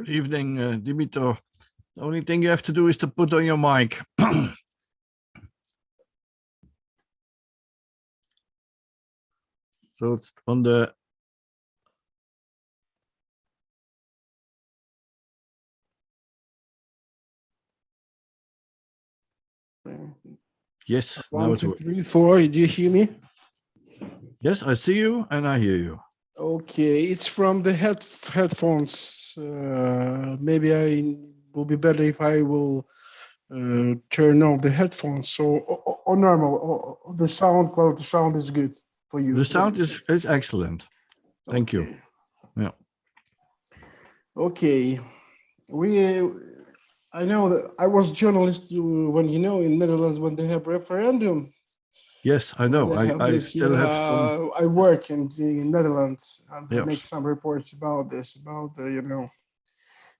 Good evening, Dmytro. The only thing you have to do is to put on your mic. So it's on the... Yes, now it's 1, 2, 3, 4. Do you hear me? Yes, I see you and I hear you. Okay, it's from the headphones. Maybe I will be better if I will turn off the headphones. So, or normal, the sound quality sound is good for you. The sound is excellent. Thank you. Yeah. Okay. I know that I was journalist when, in Netherlands when they have referendum. Yes, I know. I still have some. I work in the Netherlands and Yes. make some reports about this, about the,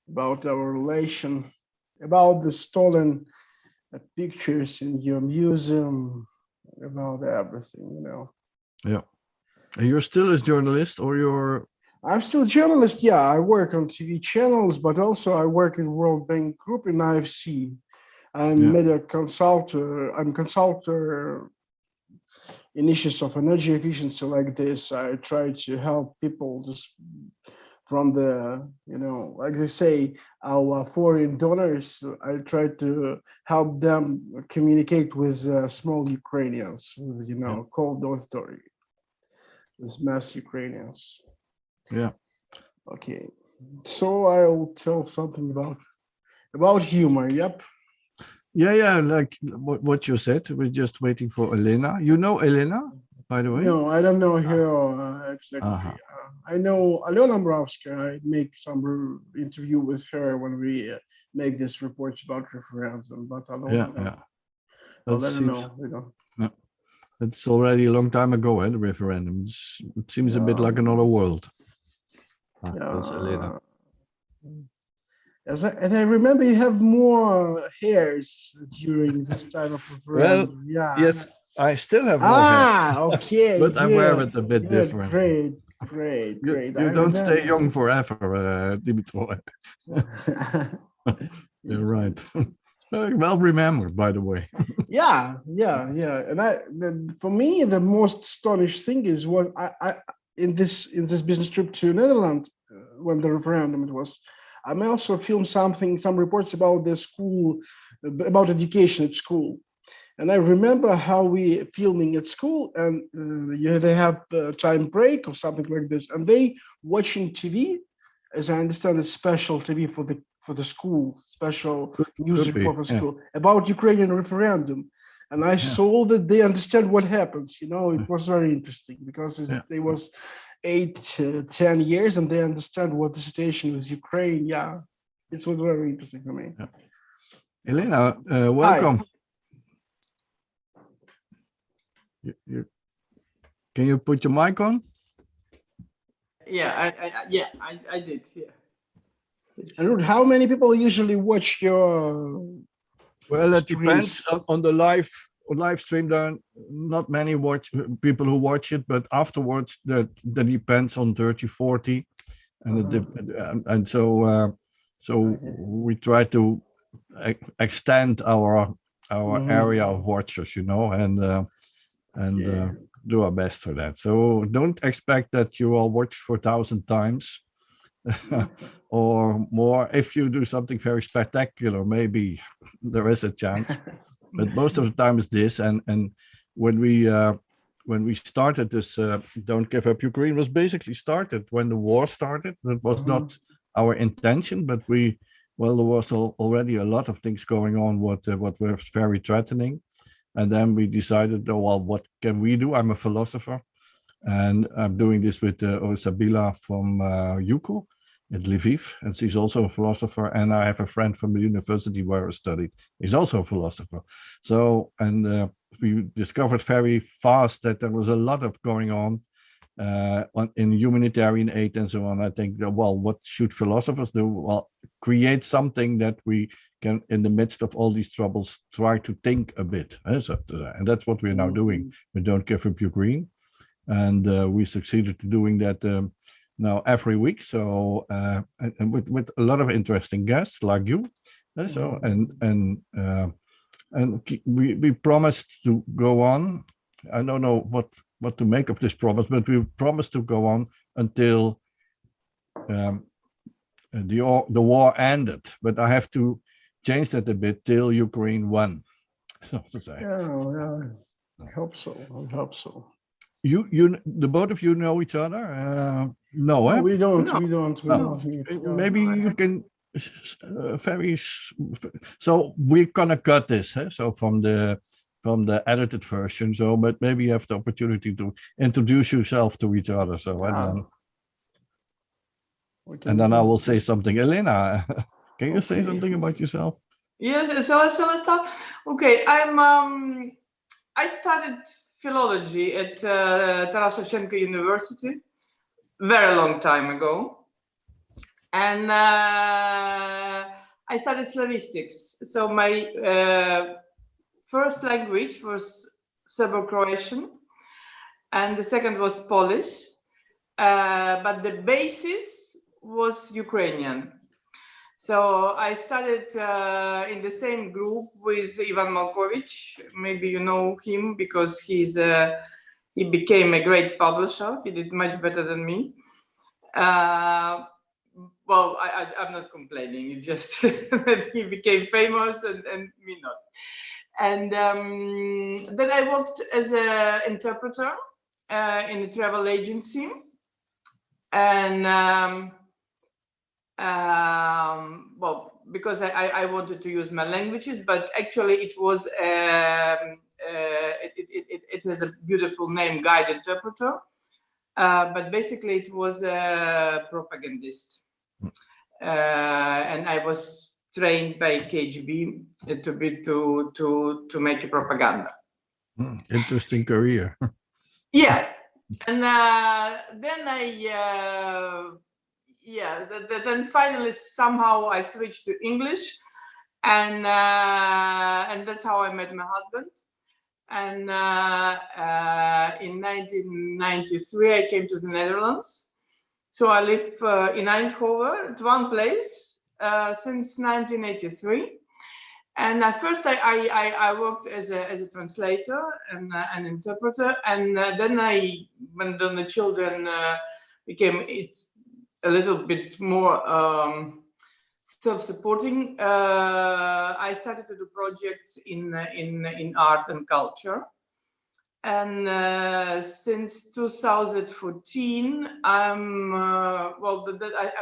about our relation, about the stolen pictures in your museum, about everything, Yeah. And you're still a journalist, or you're? I'm still a journalist. Yeah, I work on TV channels, but also I work in World Bank Group in IFC. I'm media consultant. I'm consultant in issues of energy efficiency like this. I try to help people just from the, like they say, our foreign donors. I try to help them communicate with small Ukrainians, with, cold auditory, with mass Ukrainians. Yeah. Okay. So I'll tell something about humor. Yep. Yeah, like what you said. We're just waiting for Elena. You know Elena, by the way? No, I don't know her exactly. I know Elena Oranskaia. I make some interview with her when we make these reports about referendum, but I don't know. Well, I don't know. It's already a long time ago, the referendum. It seems a bit like another world. That's Elena. As I remember, you have more hairs during this time of referendum. Well, yes, I still have more hair. Okay. But I wear it a bit different. Great. You don't stay young forever, Dmytro. You're right. Very well remembered, by the way. Yeah. And for me, the most astonished thing is what I in this business trip to Netherlands when the referendum it was. I may also film some reports about the school, about education at school. And I remember how we filming at school and they have a time break or something like this. And they watching TV, as I understand, it's special TV for the school, special music for the school, about Ukrainian referendum. And I saw that they understand what happens. It was very interesting because they was 8-10 years and they understand what the situation with Ukraine. Yeah, it was very interesting for me. Elena, welcome. Hi. Can you put your mic on? Yeah, I did. Yeah. And how many people usually watch your? Well, it depends on the live stream. There are not many people who watch it, but afterwards that depends on 30, 40, and so we try to extend our area of watchers, and do our best for that. So don't expect that you will watch for 1,000 times or more. If you do something very spectacular, maybe there is a chance. But most of the time it's this. And when we started this, Don't Give Up Ukraine was basically started when the war started. It was not our intention, but there was already a lot of things going on what were very threatening. And then we decided, what can we do? I'm a philosopher, and I'm doing this with Osabila from UKU at Lviv, and she's also a philosopher. And I have a friend from the university where I studied. He's also a philosopher. So, and we discovered very fast that there was a lot of going on in humanitarian aid and so on. I think, what should philosophers do? Well, create something that we can, in the midst of all these troubles, try to think a bit. And that's what we're now doing. We Don't Give Up Ukraine. And we succeeded to doing that now every week. So and with a lot of interesting guests like you. So and we promised to go on. I don't know what to make of this promise, but we promised to go on until the war ended. But I have to change that a bit till Ukraine won. So to say. Yeah, I hope so. I hope so. You, the both of you know each other? No, eh? We don't. No. We don't. We No. don't meet. No. Maybe you can so we're gonna cut this, eh? So from the edited version. So, but maybe you have the opportunity to introduce yourself to each other. So and then I will say something. Elena, can you say something about yourself? Yes. So let's start. Okay, I studied philology at Taras Shevchenko University very long time ago. And I studied Slavistics. So my first language was Serbo-Croatian, and the second was Polish. But the basis was Ukrainian. So I studied in the same group with Ivan Malkovich. Maybe you know him because he became a great publisher. He did much better than me. Well, I'm not complaining. It's just that he became famous and me not. And then I worked as an interpreter in a travel agency. And well, because I wanted to use my languages, but actually it was it has a beautiful name, guide interpreter. But basically it was a propagandist. And I was trained by KGB to make a propaganda. Interesting career. Yeah, and then then finally somehow I switched to English, and that's how I met my husband. And in 1993 I came to the Netherlands. So I live in Eindhoven, at one place, since 1983. And at first I worked as a translator and an interpreter. And then when the children became a little bit more self-supporting, I started to do projects in art and culture. And since 2014, I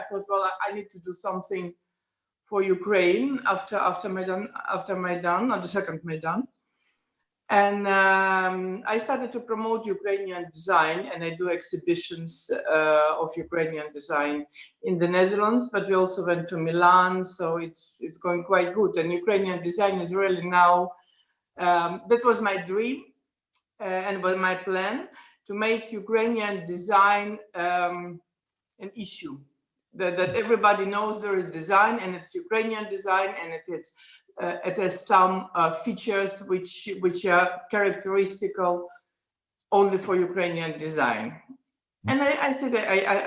thought, well, I need to do something for Ukraine after Maidan, or the second Maidan. And I started to promote Ukrainian design, and I do exhibitions of Ukrainian design in the Netherlands, but we also went to Milan, so it's going quite good. And Ukrainian design is really now, that was my dream. And was my plan to make Ukrainian design an issue, that everybody knows there is design and it's Ukrainian design, and it has some features which are characteristical only for Ukrainian design. And I said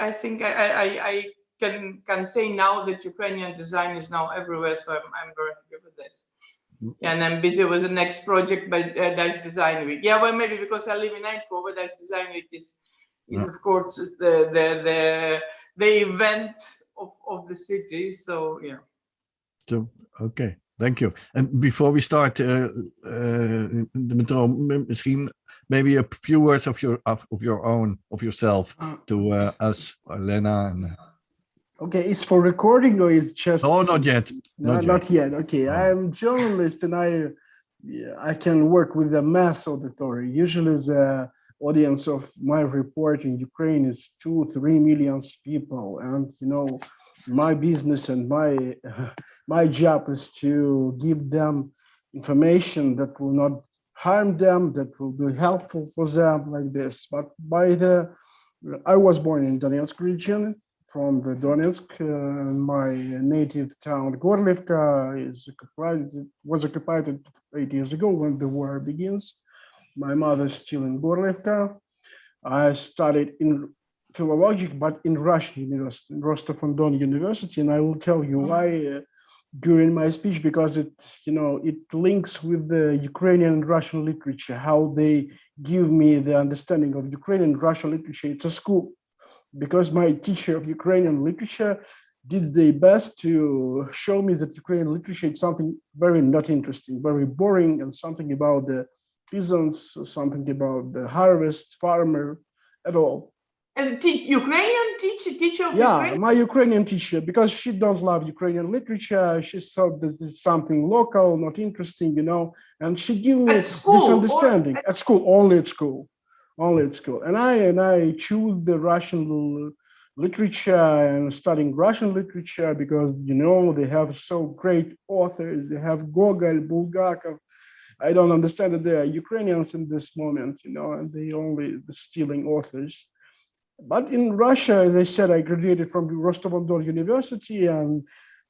I think I can say now that Ukrainian design is now everywhere, so I'm very happy with this. And I'm busy with the next project by Dutch Design Week. Yeah, well, maybe because I live in Eindhoven, Dutch Design Week is of course the event of the city. So yeah. So okay, thank you. And before we start, Dmytro, misschien maybe a few words of yourself to us, Elena and. Okay, it's for recording or it's just? No, not yet. Not yet. Okay, I'm a journalist and I can work with the mass auditory. Usually the audience of my report in Ukraine is 2-3 million people, and my business and my job is to give them information that will not harm them, that will be helpful for them, like this. But I was born in Donetsk region. From the Donetsk, my native town Gorlivka was occupied 8 years ago when the war begins. My mother is still in Gorlivka. I studied in philologic, but in Russian university, in Rostov-on-Don University, and I will tell you why during my speech, because it links with the Ukrainian and Russian literature, how they give me the understanding of Ukrainian and Russian literature. It's a school, because my teacher of Ukrainian literature did their best to show me that Ukrainian literature is something very not interesting, very boring, and something about the peasants, something about the harvest, farmer, at all. And Ukrainian teacher of Yeah, Ukrainian? my Ukrainian teacher, because she don't love Ukrainian literature. She thought that it's something local, not interesting, and she gave me this understanding at school, only at school. And I choose the Russian literature and studying Russian literature because, they have so great authors. They have Gogol, Bulgakov. I don't understand that they are Ukrainians in this moment, and they only the stealing authors. But in Russia, as I said, I graduated from Rostov-on-Don University, and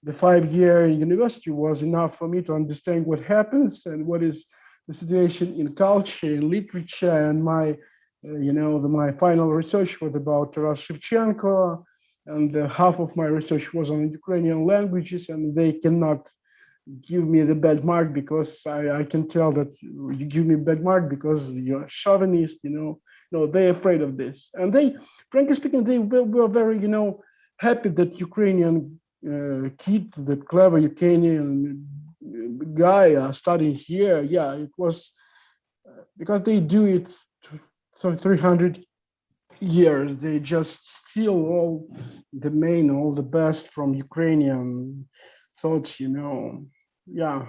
the 5-year university was enough for me to understand what happens and what is the situation in culture, in literature. And my, my final research was about Taras Shevchenko, and half of my research was on Ukrainian languages, and they cannot give me the bad mark because I can tell that you give me bad mark because you're a chauvinist, No, they're afraid of this. And they, frankly speaking, they were very, happy that Ukrainian kid, the clever Ukrainian guy studying here. Yeah, it was because they do it for 300 years. They just steal all the best from Ukrainian thoughts, yeah,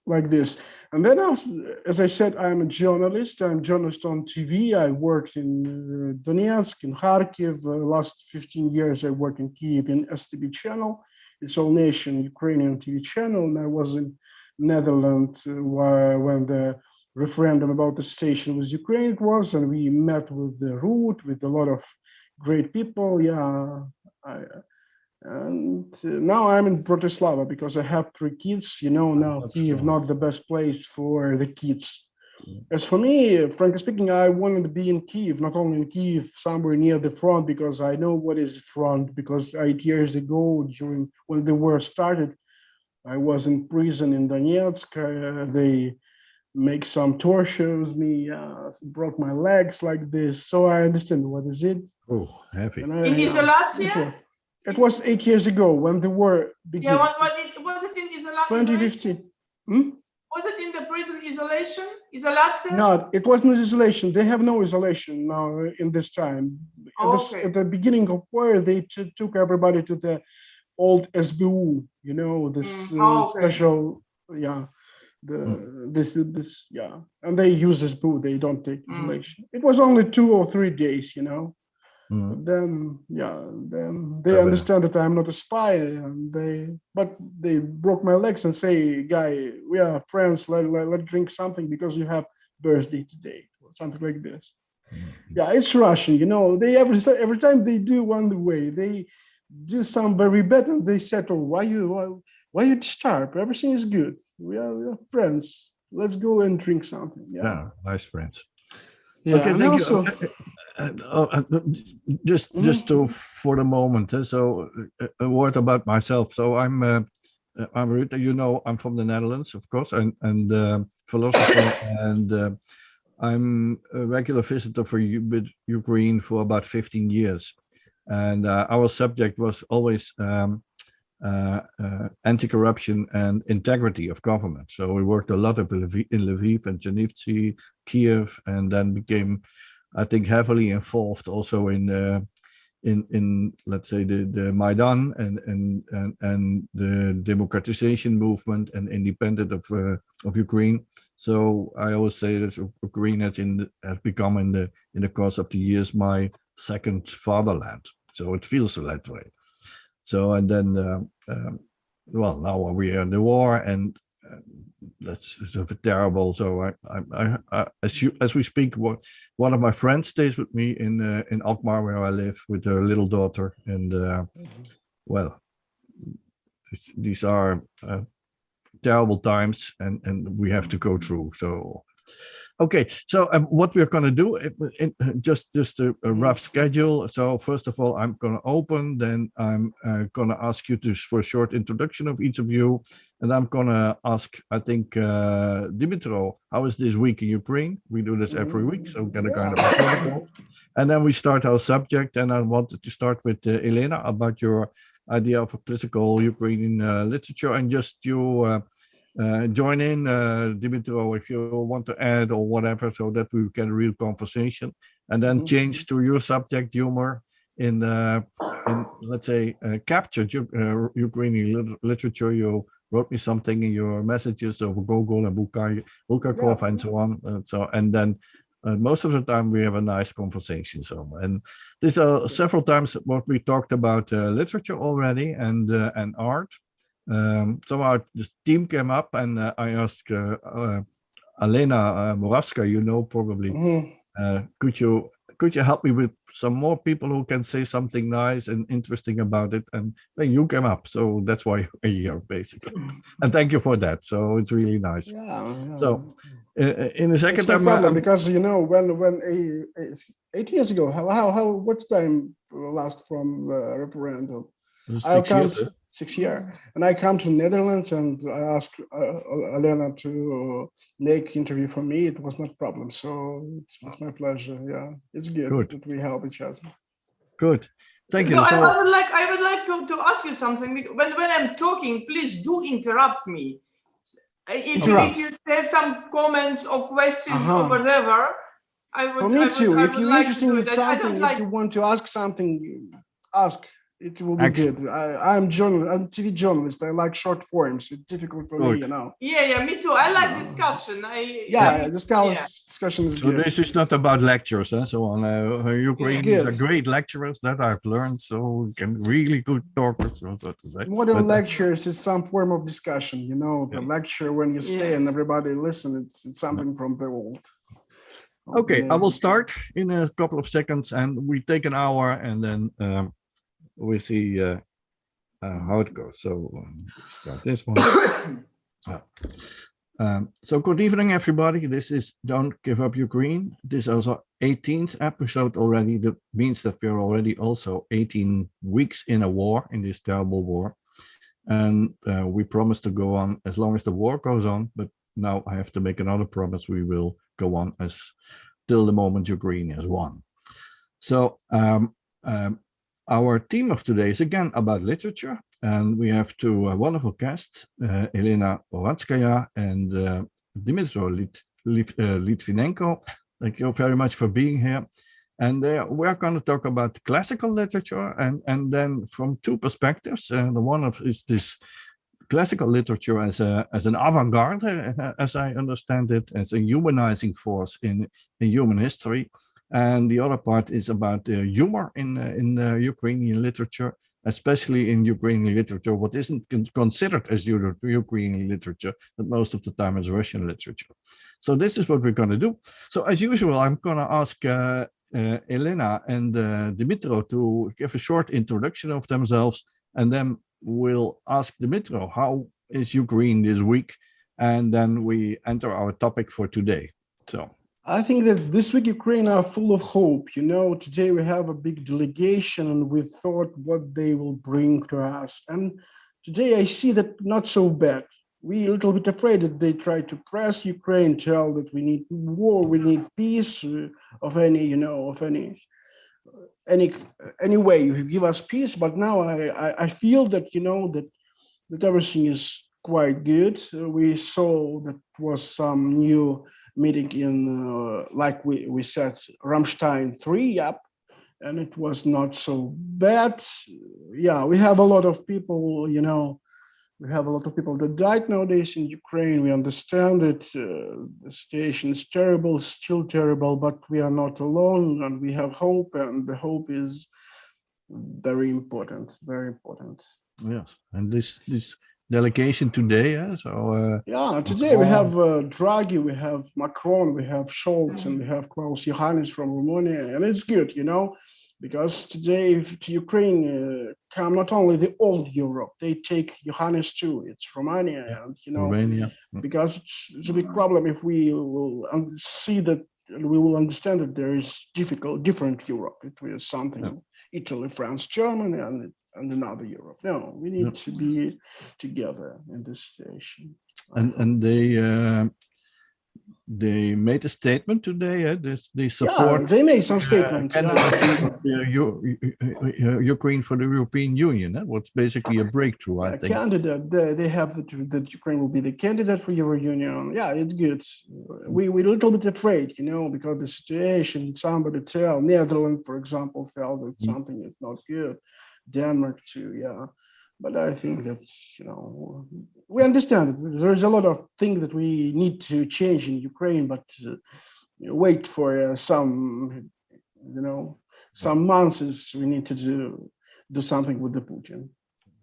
like this. And then, as I said, I'm a journalist. I'm a journalist on TV. I worked in Donetsk, in Kharkiv. Last 15 years, I worked in Kyiv in STB channel. It's all nation Ukrainian TV channel. And I was in Netherlands when the referendum about the station with Ukraine was, and we met with the root, with a lot of great people. Yeah, and now I'm in Bratislava because I have 3 kids. Now Kyiv not the best place for the kids. As for me, frankly speaking, I wanted to be in Kyiv, not only in Kyiv, somewhere near the front, because I know what is front. Because 8 years ago, when the war started, I was in prison in Donetsk. They make some tortures me, broke my legs like this. So I understand what is it. Oh, heavy. In isolation? It was 8 years ago when the war began. Yeah, was it in isolation? 2015. Was it in the prison isolation? Isolation? No, it was not isolation. They have no isolation now in this time. At the beginning of war, they took everybody to the old SBU, this special, and they use SBU. They don't take isolation. It was only 2 or 3 days, Then they understand that I'm not a spy, but they broke my legs and say, "Guy, we are friends. Let's drink something because you have birthday today," or something like this. Yeah, it's Russian, They every time they do one way, they do some very bad, and they settle. Why you disturb? Everything is good. We are friends. Let's go and drink something. Yeah, nice friends. Yeah, okay, thank also, you. Just for the moment. So a word about myself. So I'm Margarita. I'm from the Netherlands, of course, and philosopher, and I'm a regular visitor for Ukraine for about 15 years, and our subject was always anti-corruption and integrity of government. So we worked a lot in Lviv and Chernivtsi, Kiev, and then became, I think, heavily involved also in let's say the Maidan and the democratization movement and independence of Ukraine. So I always say that Ukraine has become in the course of the years my second fatherland. So it feels that way. So and then now we are in the war, and that's sort of terrible. So I as we speak, one of my friends stays with me in Alkmaar, where I live, with her little daughter, and these are terrible times, and we have to go through. So Okay, so what we're going to do, just a rough schedule. So first of all, I'm going to open, then I'm going to ask you for a short introduction of each of you, and I'm going to ask, I think, Dmytro, how is this week in Ukraine? We do this every week, so get a kind of a protocol. And then we start our subject, and I wanted to start with Elena about your idea of a classical Ukrainian literature, and just you join in, Dmytro, if you want to add or whatever, so that we get a real conversation, and then change to your subject, humor, in let's say, captured Ukrainian literature. You wrote me something in your messages of Gogol and Bulgakov and so on. And then most of the time we have a nice conversation. So, and these are several times what we talked about literature already and art. Somehow this team came up, and I asked Elena Oranskaia, you know, probably, could you help me with some more people who can say something nice and interesting about it? And then you came up, so that's why you're here, basically. And thank you for that. So it's really nice. Yeah. So in a second time, problem, because you know when 8 years ago, what time last from the referendum? 6 years. 6 years, and I come to Netherlands and I asked Elena to make interview for me. It was not a problem, so it's my pleasure. Yeah, it's good that we help each other. Good, thank you. So I would like to ask you something. When I'm talking, please do interrupt me. If you have some comments or questions or whatever, I would. For me too. If you're like interested in something, if you want to ask something, ask. It will be excellent. Good. I'm TV journalist. I like short forms. It's difficult for me, you know. Yeah, me too. I like discussion. Discussion is so good. This is not about lectures, so on. Ukrainians are great lecturers, that I've learned. So can really good talkers, so to say. More than lectures, it's some form of discussion. You know, the lecture when you stay and everybody listen. It's something from the world. Okay, I will start in a couple of seconds, and we take an hour, and then. We see how it goes. So start this one. So good evening, everybody. This is Don't Give Up Ukraine. This is our 18th episode already. That means that we're already also 18 weeks in a war, in this terrible war. And we promise to go on as long as the war goes on. But now I have to make another promise. We will go on till the moment Ukraine has won. So our theme of today is again about literature, and we have two wonderful guests, Elena Oranskaia and Dmytro Lytvynenko. Thank you very much for being here. And we're going to talk about classical literature, and then from two perspectives. One of is this classical literature as an avant-garde, as I understand it, as a humanizing force in human history. And the other part is about humor in Ukrainian literature, especially in Ukrainian literature, what isn't considered as Ukrainian literature, but most of the time is Russian literature. So this is what we're going to do. So as usual, I'm going to ask Elena and Dmytro to give a short introduction of themselves, and then we'll ask Dmytro, how is Ukraine this week? And then we enter our topic for today. So. I think that this week Ukraine are full of hope. You know, today we have a big delegation and we thought what they will bring to us. And today I see that not so bad. We're a little bit afraid that they try to press Ukraine, tell that we need war, we need peace of any, you know, of any way you give us peace. But now I feel that, you know, that everything is quite good. We saw that was some new meeting in, like we said, Rammstein 3, and it was not so bad. Yeah, we have a lot of people, you know, we have a lot of people that died nowadays in Ukraine. We understand it. The situation is terrible, still terrible, but we are not alone, and we have hope, and the hope is very important, very important. Yes, and this delegation today, today we have Draghi, we have Macron, we have Scholz, and we have Klaus Johannes from Romania, and it's good, you know. Because today to Ukraine come not only the old Europe, they take Johannes too. It's Romania, and Romania. because it's a big problem if we will see that, we will understand that there is different Europe. It was something Italy, France, Germany, and another Europe. No, we need to be together in this situation. And they made a statement today. They support. Yeah, they made some statement. Candidacy of Ukraine for the European Union. What's basically a breakthrough, I think. Candidate, they have that Ukraine will be the candidate for Euro Union. Yeah, it's good. We're a little bit afraid, because the situation. Somebody tell Netherlands, for example, felt that something is not good. Denmark too. Yeah. But I think that, we understand there's a lot of things that we need to change in Ukraine, but wait for some months we need to do something with the Putin.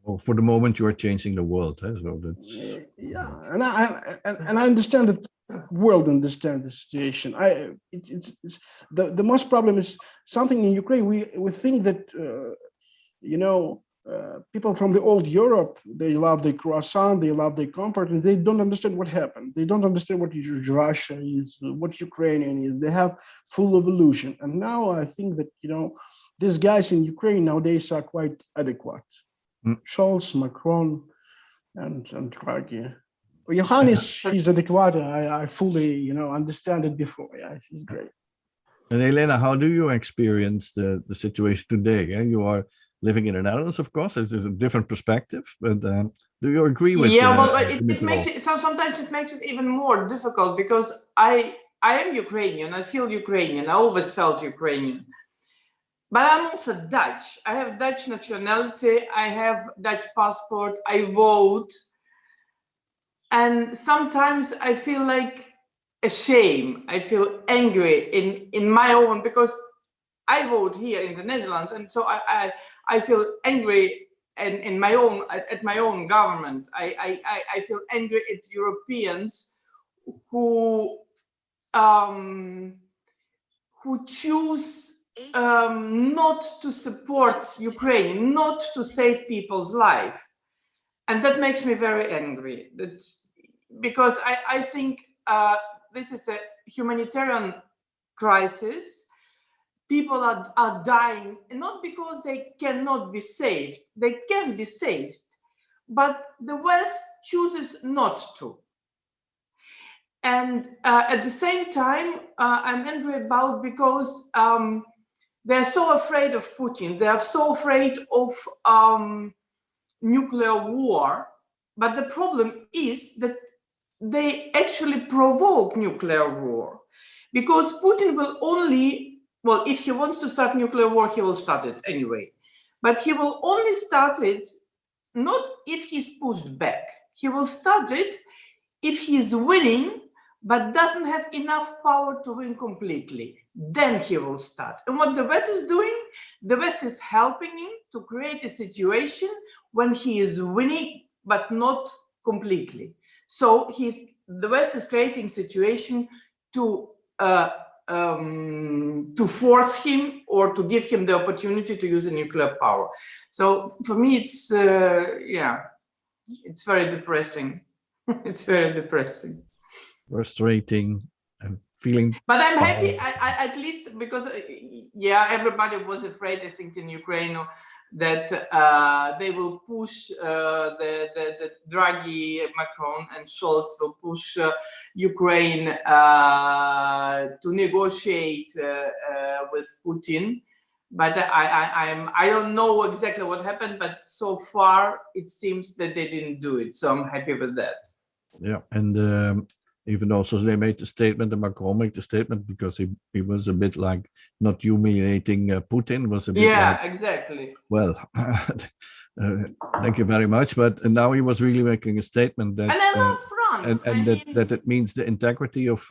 Well, for the moment, you are changing the world, so that's... Yeah, and I understand that world understand the situation. It's the most problem is something in Ukraine. We think that people from the old Europe, they love the croissant, they love the comfort, and they don't understand what happened. They don't understand what Russia is, what Ukrainian is. They have full of illusion. And now I think that, these guys in Ukraine nowadays are quite adequate. Scholz, Macron, and Draghi. Johannes, he's adequate. I fully, understand it before. Yeah, he's great. And Elena, how do you experience the situation today? You are living in the Netherlands, of course. It's a different perspective, but do you agree with? Yeah, well, but it makes it sometimes it makes it even more difficult because I am Ukrainian. I feel Ukrainian. I always felt Ukrainian, but I'm also Dutch. I have Dutch nationality. I have Dutch passport. I vote, and sometimes I feel like shame. I feel angry in my own, because I vote here in the Netherlands, and so I feel angry in my own at my own government. I feel angry at Europeans who choose not to support Ukraine, not to save people's life, and that makes me very angry. That's because I think this is a humanitarian crisis. People are dying, not because they cannot be saved. They can be saved, but the West chooses not to. And at the same time, I'm angry about because they're so afraid of Putin. They are so afraid of nuclear war. But the problem is that they actually provoke nuclear war, because Putin will only, well, if he wants to start nuclear war, he will start it anyway. But he will only start it not if he's pushed back. He will start it if he's winning, but doesn't have enough power to win completely. Then he will start. And what the West is doing, the West is helping him to create a situation when he is winning, but not completely. So the West is creating situation to force him or to give him the opportunity to use a nuclear power. So for me, it's it's very depressing. It's very depressing. Frustrating and feeling. But I'm happy, at least, because everybody was afraid, I think, in Ukraine that they will push the Draghi, Macron, and Scholz will push Ukraine to negotiate with Putin. But I don't know exactly what happened, but so far it seems that they didn't do it. So I'm happy with that. Yeah, and even also they made the statement, and Macron made the statement, because he was a bit like not humiliating Putin, was a bit exactly. Well, thank you very much, but now he was really making a statement that, and I love France, and that it means the integrity of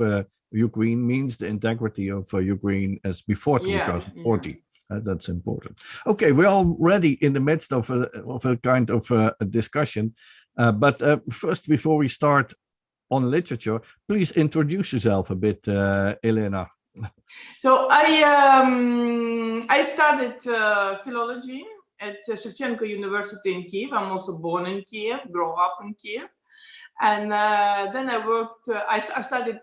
Ukraine means the integrity of Ukraine as before 2040. That's important. Okay, we're already in the midst of a kind of a discussion, but first, before we start on literature, please introduce yourself a bit, Elena. So I studied philology at Shevchenko University in Kiev. I'm also born in Kiev, grew up in Kiev. And then I worked, I studied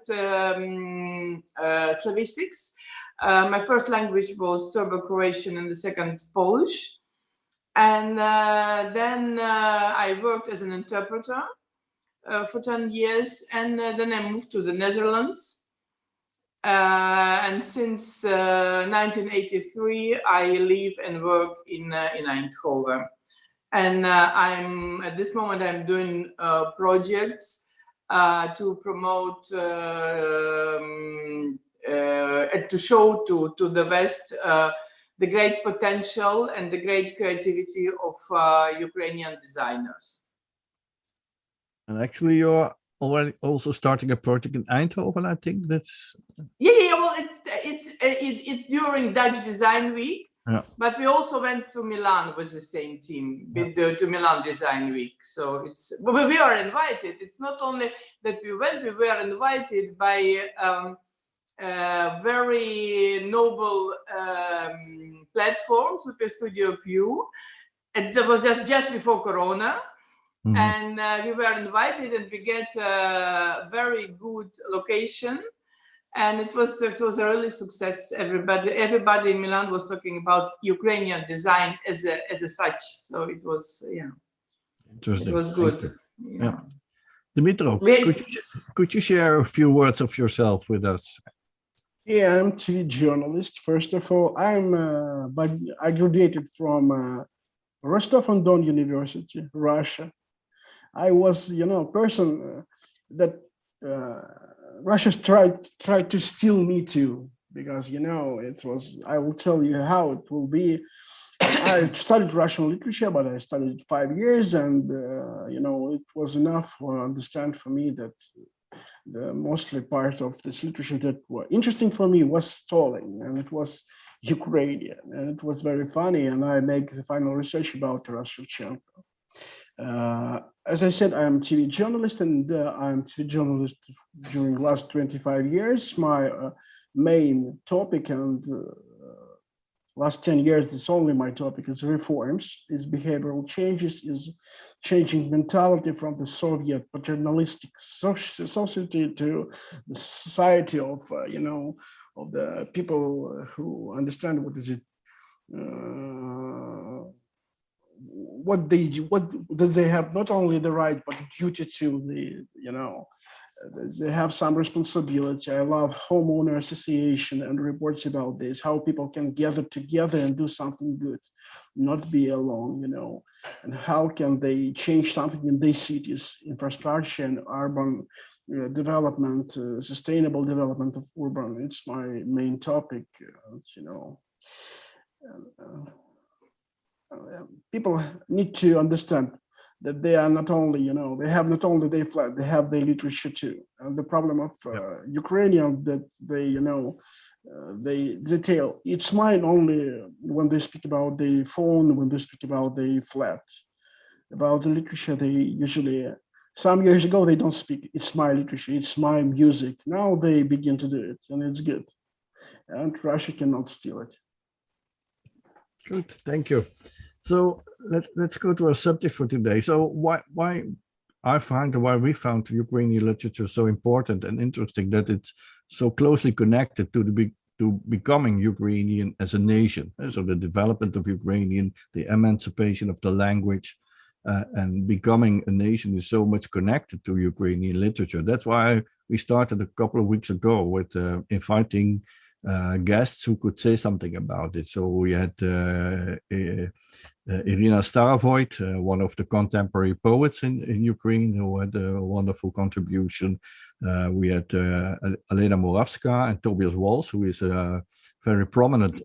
Slavistics. My first language was Serbo-Croatian and the second Polish. And then I worked as an interpreter for 10 years. And then I moved to the Netherlands. And since 1983, I live and work in Eindhoven. And at this moment, I'm doing projects to promote and to show to the West the great potential and the great creativity of Ukrainian designers. And actually, you're already also starting a project in Eindhoven, I think that's... Yeah, well, it's during Dutch Design Week. Yeah. But we also went to Milan with the same team, to Milan Design Week. So but we are invited. It's not only that we went, we were invited by very noble platforms, Super Studio Pew. It was just before Corona. Mm-hmm. And we were invited, and we get a very good location. And it was a really success. Everybody in Milan was talking about Ukrainian design as a such. So it was, interesting. It was good. Yeah. Dmytro, could you share a few words of yourself with us? Yeah, I'm a journalist. First of all, I graduated from Rostov-on-Don University, Russia. I was, a person that Russia tried to steal me too, because it was. I will tell you how it will be. I studied Russian literature, but I studied 5 years, and it was enough to understand for me that the mostly part of this literature that were interesting for me was stolen, and it was Ukrainian, and it was very funny. And I make the final research about Taras Shevchenko. As I said, I'm a TV journalist, and I'm a TV journalist during the last 25 years. My main topic, and last 10 years, it's only my topic, is reforms, is behavioral changes, is changing mentality from the Soviet paternalistic society to the society of, of the people who understand what is it, what they have not only the right but duty to the they have some responsibility. I love homeowner association and reports about this, how people can gather together and do something good, not be alone, and how can they change something in their cities, infrastructure and urban development, sustainable development of urban. It's my main topic, people need to understand that they are not only, they have not only their flag, they have their literature too. And the problem of Ukrainian that they, they detail, it's mine only when they speak about the phone, when they speak about the flat. About the literature, they usually, some years ago, they don't speak, it's my literature, it's my music. Now they begin to do it, and it's good. And Russia cannot steal it. Good, thank you. So let's go to our subject for today. So why we found Ukrainian literature so important and interesting, that it's so closely connected to becoming Ukrainian as a nation. So the development of Ukrainian, the emancipation of the language, and becoming a nation is so much connected to Ukrainian literature. That's why we started a couple of weeks ago with inviting guests who could say something about it. So we had Irina Staravoyt, one of the contemporary poets in Ukraine, who had a wonderful contribution. We had Elena Oranskaia and Tobias Walls, who is a very prominent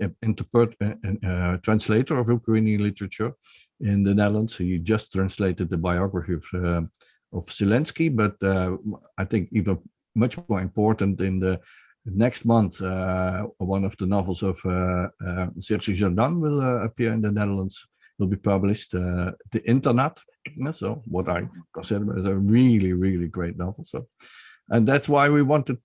translator of Ukrainian literature in the Netherlands. He just translated the biography of Zelensky, but I think even much more important, in the next month, one of the novels of Serge Jardin will appear in the Netherlands, will be published, The Internet. So what I consider as a really, really great novel. So, and that's why we wanted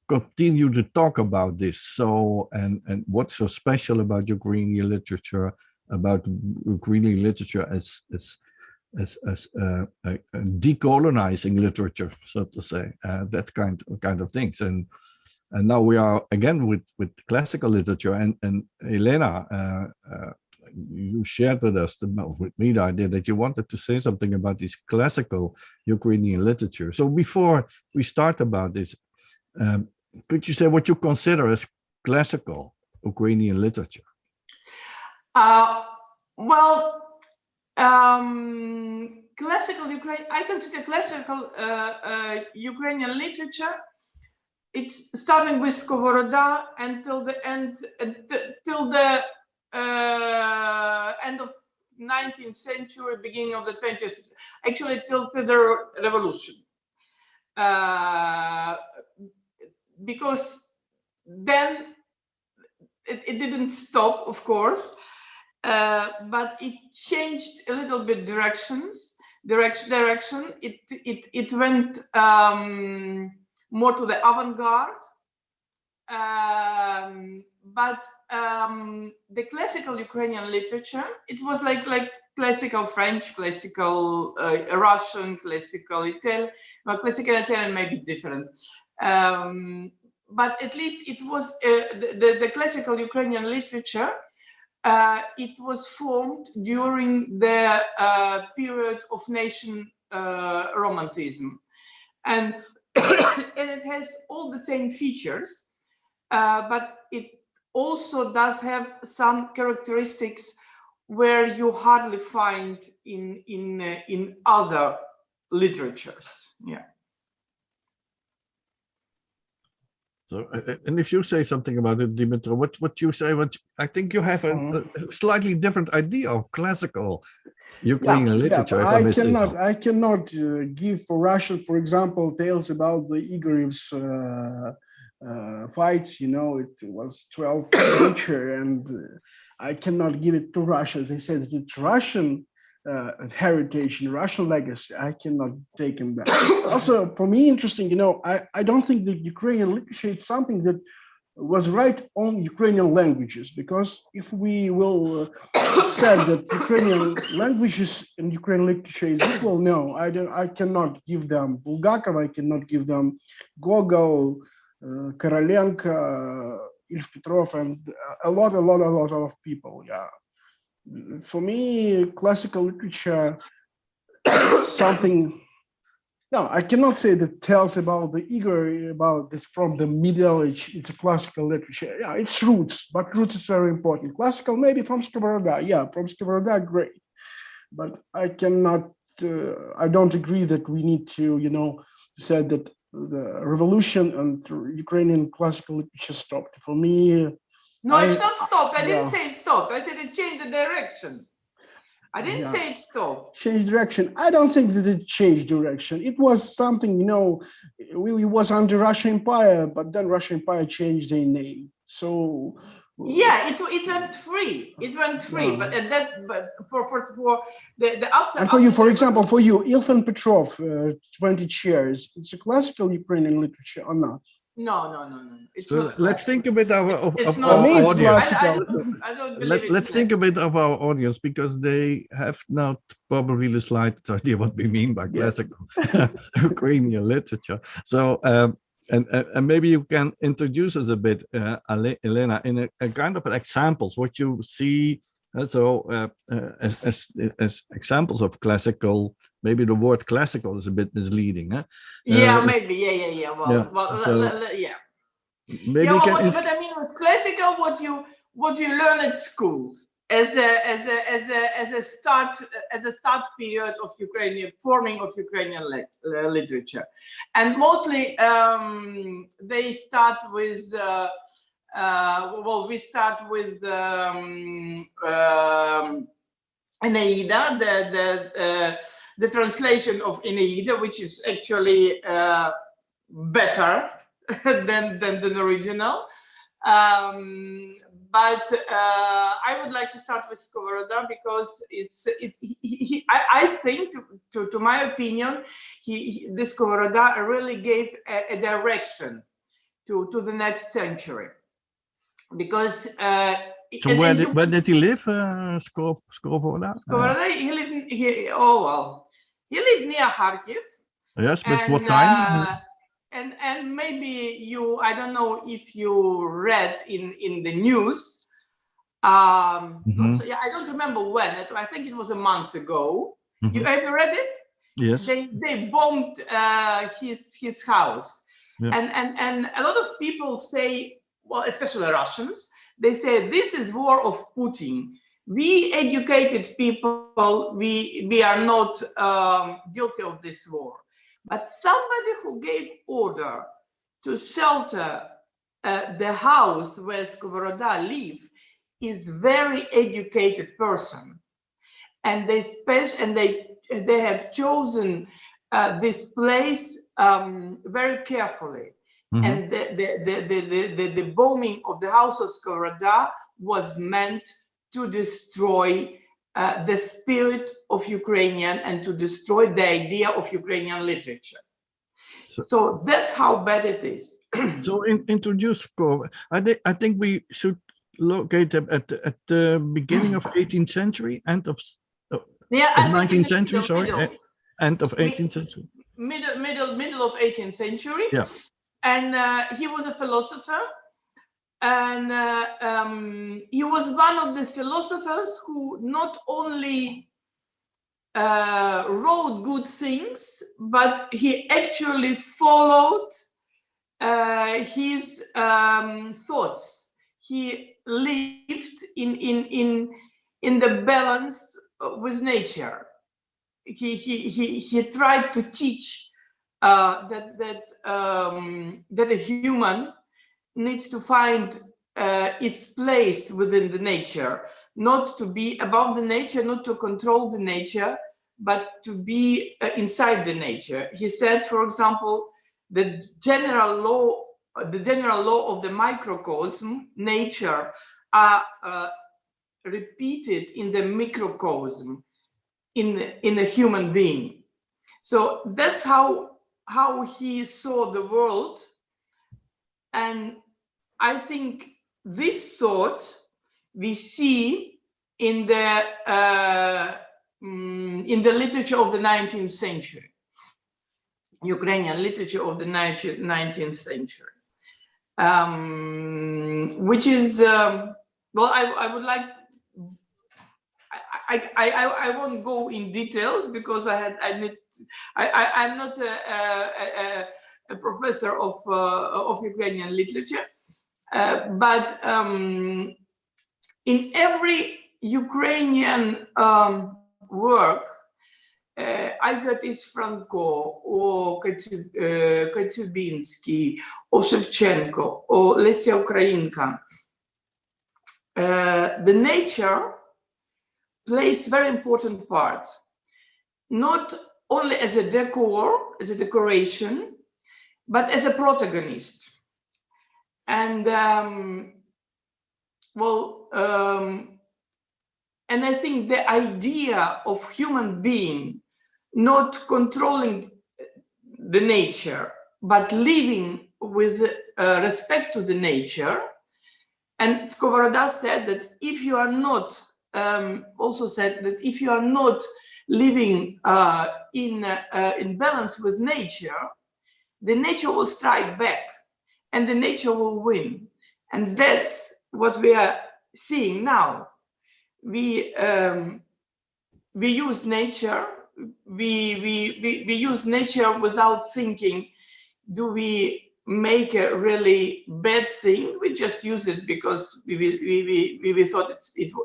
continue to talk about this. So, and what's so special about Ukrainian literature, about Ukrainian literature as decolonizing literature, so to say, that kind of things. And now we are again with classical literature. And Elena, you shared with us, with me, the idea that you wanted to say something about this classical Ukrainian literature. So before we start about this, could you say what you consider as classical Ukrainian literature? Classical Ukraine, I consider classical Ukrainian literature. It's starting with Skovoroda until the end, till the end of 19th century, beginning of the 20th, actually till the revolution. Because then it didn't stop, of course, but it changed a little bit direction. It went more to the avant-garde, but the classical Ukrainian literature, it was like classical French, classical Russian, classical Italian. Well, classical Italian may be different, but at least it was the classical Ukrainian literature. It was formed during the period of nation romanticism, and and it has all the same features, but it also does have some characteristics where you hardly find in other literatures. Yeah. So, and if you say something about it, Dmytro, what you say? I think you have a slightly different idea of classical Ukrainian literature. Yeah, I cannot give for Russian, for example, tales about the Igorev's fight. You know, it was 12th century, and I cannot give it to Russia. They said it's Russian heritage and Russian legacy. I cannot take him back. Also, for me, interesting, you know, I don't think that Ukrainian literature is something that was right on Ukrainian languages, because if we will say that Ukrainian languages and Ukrainian literature is equal, no, I cannot give them Bulgakov, I cannot give them Gogol, Korolenko, Ilf Petrov, and a lot of people. Yeah. For me, classical literature, something. No, I cannot say that tells about the Igor, about this from the Middle Age. It's a classical literature. Yeah, it's roots, but roots is very important. Classical, maybe from Skovoroda. Yeah, from Skovoroda, great. But I cannot. I don't agree that we need to, you know, say that the revolution and Ukrainian classical literature stopped. For me. No, it's not stopped. I didn't say it stopped. I said it changed the direction. I didn't say it stopped. Changed direction. I don't think that it changed direction. It was something, you know, we was under Russian Empire, but then Russian Empire changed their name. So yeah, it went free. It went free, yeah. but for the after. And for you, for example, for you, Ilf Petrov, 20 Chairs. It's a classical Ukrainian literature or not? No. It's so not let's think a bit of our audience. I don't believe let's think a bit of our audience, because they have not probably the slightest idea what we mean by classical Ukrainian literature. So, and maybe you can introduce us a bit, Elena, in a kind of examples, what you see. As examples of classical, maybe the word classical is a bit misleading. Yeah, maybe. Yeah. Yeah. Maybe but I mean, with classical, what you learn at school as a start period of Ukrainian forming of Ukrainian literature, and mostly they start with. We start with Eneida, the translation of Eneida, which is actually better than the original. But I would like to start with Skovoroda, because I think, to my opinion, the Skovoroda really gave a direction to the next century, because so where did he live, Skovoroda? Skovoroda, he lived he lived near Kharkiv. Yes, but what time? And maybe I don't know if you read in the news. I don't remember when. I think it was a month ago. Have you read it? Yes. They bombed his house, and a lot of people say, well, especially Russians, they say this is war of Putin. We educated people, we are not guilty of this war. But somebody who gave order to shelter the house where Skovoroda lived is very educated person, and they have chosen this place very carefully. And the bombing of the house of Skovoroda was meant to destroy the spirit of Ukrainian and to destroy the idea of Ukrainian literature. So that's how bad it is. So introduce Skov. I think we should locate them at the beginning of 18th century, end of 19th century. End of 18th century. Middle of 18th century. Yeah. And he was a philosopher, and he was one of the philosophers who not only wrote good things, but he actually followed his thoughts. He lived in the balance with nature. He tried to teach that a human needs to find its place within the nature, not to be above the nature, not to control the nature, but to be inside the nature. He said, for example, the general law of the microcosm, nature, are repeated in the microcosm, in a human being. So that's how he saw the world, and I think this thought we see in the literature of the 19th century, Ukrainian literature of the 19th century, which is well, I would like. I won't go in details because I'm not a professor of Ukrainian literature, but in every Ukrainian work, either it is Franco or Kotyubinsky or Shevchenko or Lesya Ukraïnka, the nature plays very important part, not only as a decor, as a decoration, but as a protagonist. And and I think the idea of human being not controlling the nature, but living with respect to the nature. And Skovoroda said that if you are not also said that if you are not living in balance with nature, the nature will strike back and the nature will win. And that's what we are seeing now. We use nature, we use nature without thinking, do we make a really bad thing? We just use it because we thought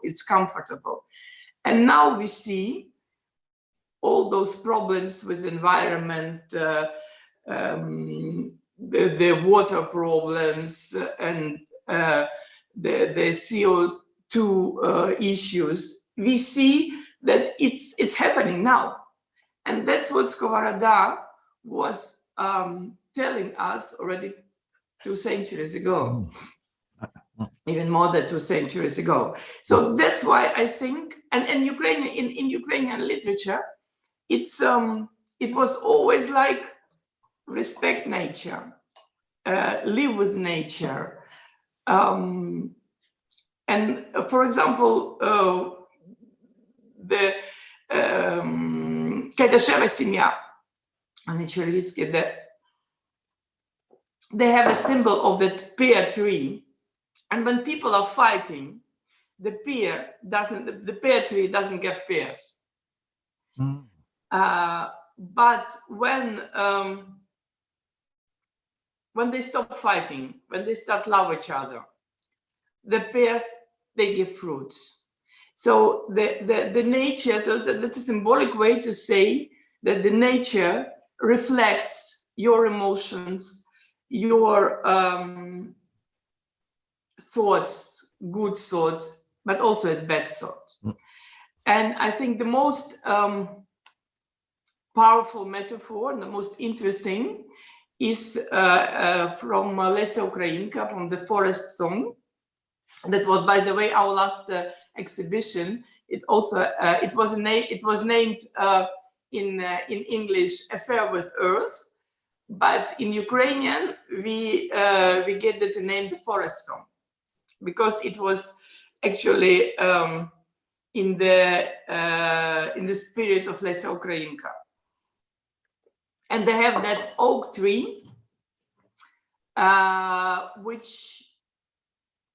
it's comfortable. And now we see all those problems with environment, the water problems and the CO2 issues. We see that it's happening now. And that's what Skovoroda was telling us already 2 centuries ago, even more than 2 centuries ago. So that's why I think, and in Ukrainian literature, it was always like respect nature, live with nature. And for example, the Kedasheva Semya, they have a symbol of that pear tree. And when people are fighting, the pear tree doesn't give pears. Mm. But when they stop fighting, when they start love each other, the pears, they give fruits. So the nature, that's a symbolic way to say that the nature reflects your emotions, your thoughts, good thoughts, but also as bad thoughts. Mm. And I think the most powerful metaphor and the most interesting is from Lesya Ukraïnka, from the Forest Song. That was, by the way, our last exhibition. It also it was named in English "Affair with Earth," but in Ukrainian we get the name the Forest Song because it was actually in the spirit of Lesya Ukraïnka. And they have that oak tree, which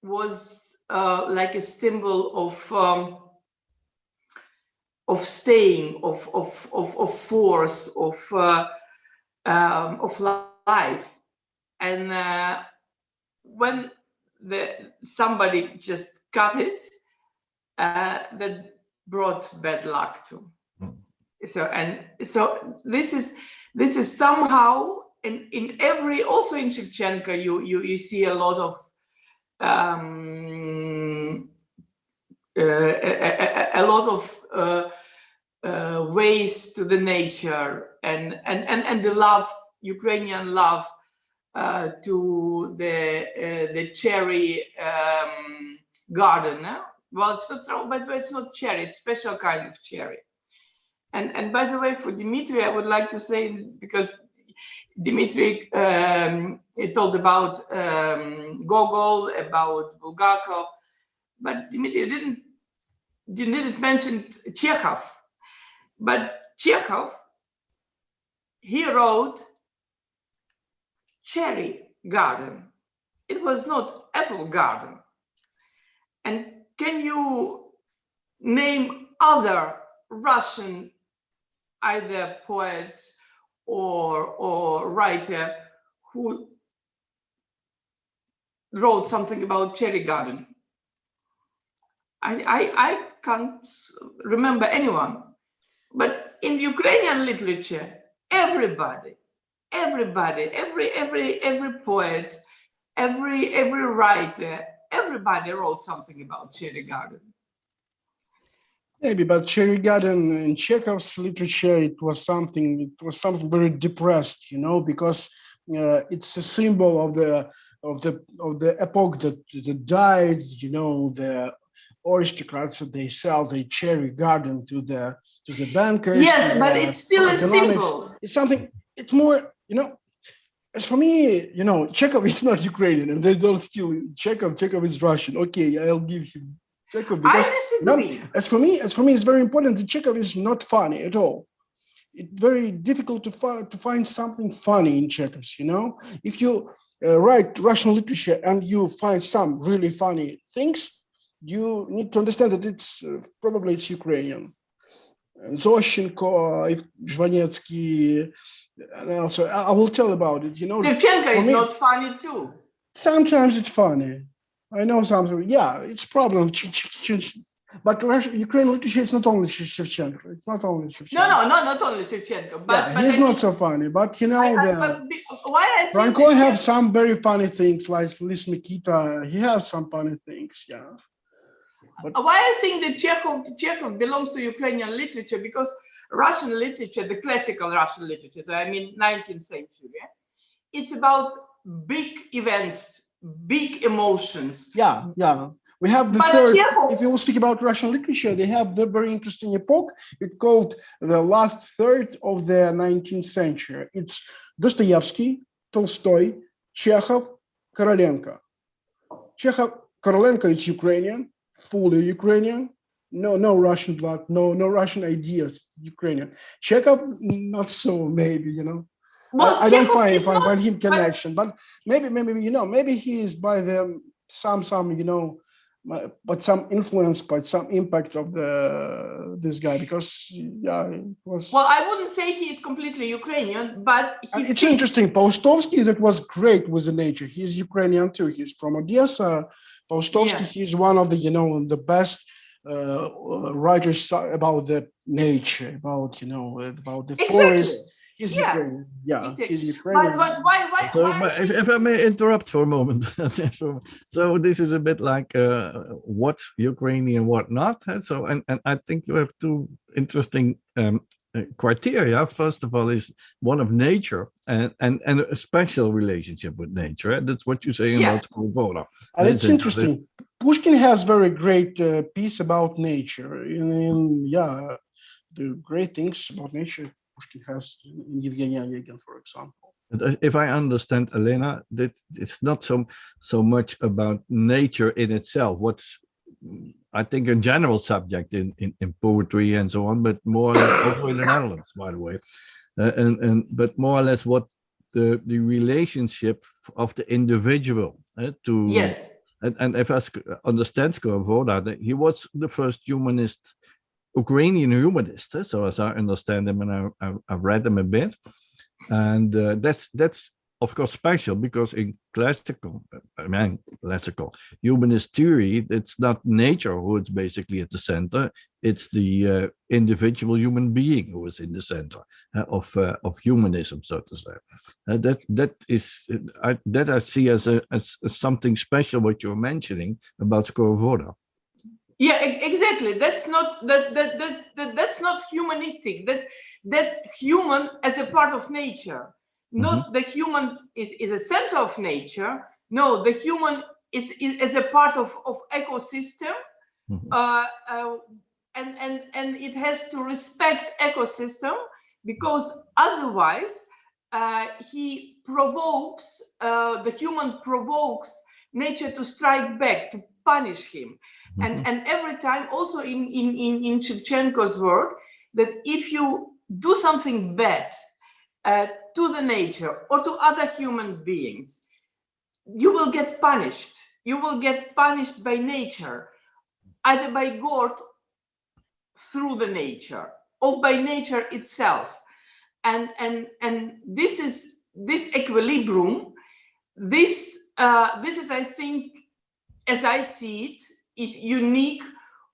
was like a symbol of staying, of force, of life. And when somebody just cut it, that brought bad luck too. Mm. So this is somehow in every, also in Shevchenko, you see a lot of ways to the nature and the love, Ukrainian love to the cherry garden. Well, it's not, by the way, it's not cherry, it's special kind of cherry. And by the way, for Dmytro, I would like to say, because Dmytro told about Gogol, about Bulgakov, but Dmytro didn't mention Chekhov. But Chekhov, he wrote cherry garden. It was not apple garden. And can you name other Russian either poet or writer who wrote something about cherry garden? I can't remember anyone. But in Ukrainian literature, everybody, every poet, every writer, everybody wrote something about cherry garden. Maybe, but cherry garden in Chekhov's literature, it was something very depressed, because it's a symbol of the epoch that died. The aristocrats, they sell the cherry garden to the bankers. Yes, but it's still a symbol. It's something. It's more, as for me, Chekhov is not Ukrainian, and they don't steal Chekhov. Chekhov is Russian. Okay, I'll give him Chekhov because I disagree. As for me, it's very important that Chekhov is not funny at all. It's very difficult to find something funny in Chekhov's. If you write Russian literature and you find some really funny things, you need to understand that it's probably Ukrainian. Zoshenko, Zhvanetsky, and also I will tell about it. Shevchenko is not funny too. Sometimes it's funny. I know something. Yeah, it's a problem. But Ukrainian literature is not only Shevchenko. It's not only Shevchenko. No, not only Shevchenko. But he's not so funny. But why I think Franco have some very funny things, like Lis Mikita. He has some funny things. Yeah. But why I think that Chekhov belongs to Ukrainian literature, because Russian literature, the classical Russian literature, so I mean 19th century, it's about big events, big emotions. Yeah. We have the third, if you speak about Russian literature, they have the very interesting epoch. It's called the last third of the 19th century. It's Dostoevsky, Tolstoy, Chekhov, Korolenko. Chekhov, Korolenko is Ukrainian, fully Ukrainian. No Russian blood, no Russian ideas, Ukrainian. Chekhov, not so, maybe, you know. Well, I don't Chekhov find him connection, but maybe, you know, maybe he is by the some, you know, but some influence, but some impact of this guy, because yeah, it was. Well, I wouldn't say he is completely Ukrainian, but It's interesting. Paustovsky, that was great with the nature. He's Ukrainian too. He's from Odessa. Paustovsky, he's one of the, you know, the best writers about the nature, about, you know, about the forest. He's Ukrainian. Yeah, he's Ukrainian. But why? So, if I may interrupt for a moment. So this is a bit like what's Ukrainian, what not. So, and I think you have two interesting criteria. First of all, is one of nature and a special relationship with nature. That's what you say about Skovoroda. And it's interesting. Pushkin has very great piece about nature. The great things about nature Pushkin has in Yevgeny Onegin, for example. If I understand, Elena, that it's not so much about nature in itself. What's, I think, a general subject in poetry and so on, but more or less also in the Netherlands, by the way, but more or less what the relationship of the individual to. Yes. And if I understand Skovoroda, that he was the first humanist, Ukrainian humanist. So as I understand him, and I've read him a bit, and that's of course special, because in classical humanist theory, it's not nature who is basically at the center; it's the individual human being who is in the center of humanism, so to say. That I see as something special what you're mentioning about Skovoroda. Yeah, exactly. That's not that's not humanistic. That's human as a part of nature. Not the human is a center of nature. No, the human is as a part of ecosystem, and it has to respect ecosystem, because otherwise he provokes the human provokes nature to strike back, to punish him. And every time, also in Shevchenko's work, that if you do something bad to the nature or to other human beings, you will get punished. You will get punished by nature, either by God through the nature or by nature itself. And this equilibrium, this is, I think, as I see it, is unique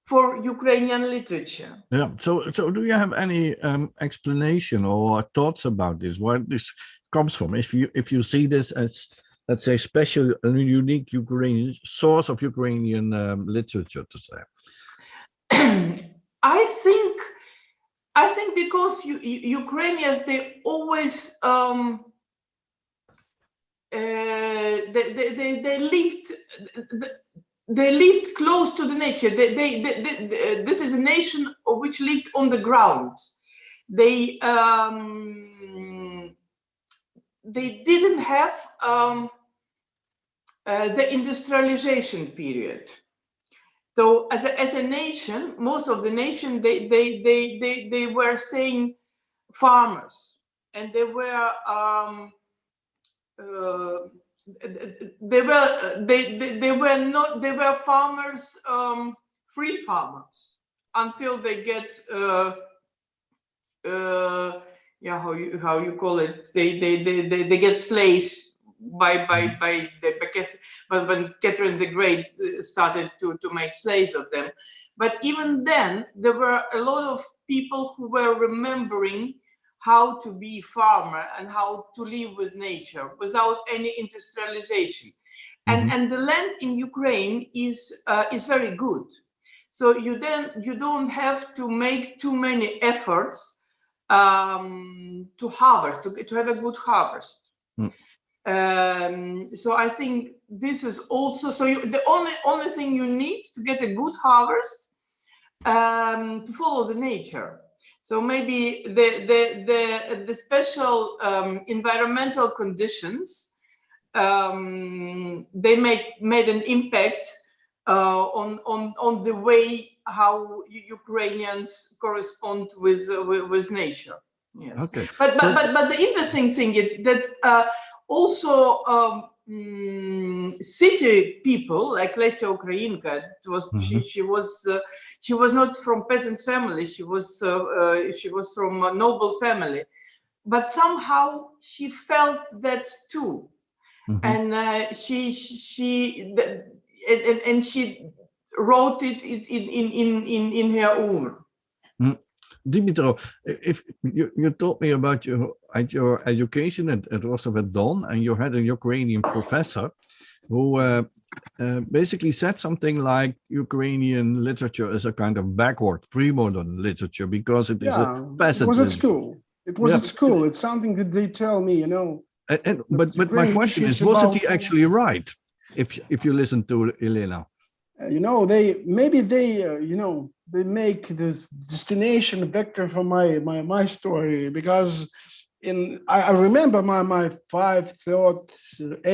for Ukrainian literature. Yeah. So do you have any explanation or thoughts about this? Where this comes from? If you see this as, let's say, special and unique Ukrainian source of Ukrainian literature, to say. I think because Ukrainians, they always they lived close to the nature. This is a nation which lived on the ground. They didn't have the industrialization period. So as a nation, most of the nation, they were staying farmers, and they were farmers, free farmers, until they get how you call it, they get slaves by when Catherine the Great started to make slaves of them. But even then, there were a lot of people who were remembering how to be farmer and how to live with nature without any industrialization. And the land in Ukraine is very good. So you don't have to make too many efforts to harvest, to have a good harvest. So I think this is also, so the only thing you need to get a good harvest, to follow the nature. So maybe the special environmental conditions they made an impact on the way how Ukrainians correspond with nature. Yes. Okay. But the interesting thing is that also city people like Lesya Ukraïnka, she was not from peasant family. She was from a noble family, but somehow she felt that too, and she wrote it in her own. Dmytro, if you told me about your education at Rostov at Don, and you had a Ukrainian professor who basically said something like Ukrainian literature is a kind of backward pre-modern literature because it is a peasant. It was at school. It was at school. It's something that they tell me, you know. But my question is, wasn't he actually right? If you listen to Elena. You know, they make this destination vector for my story, because I remember my 5th or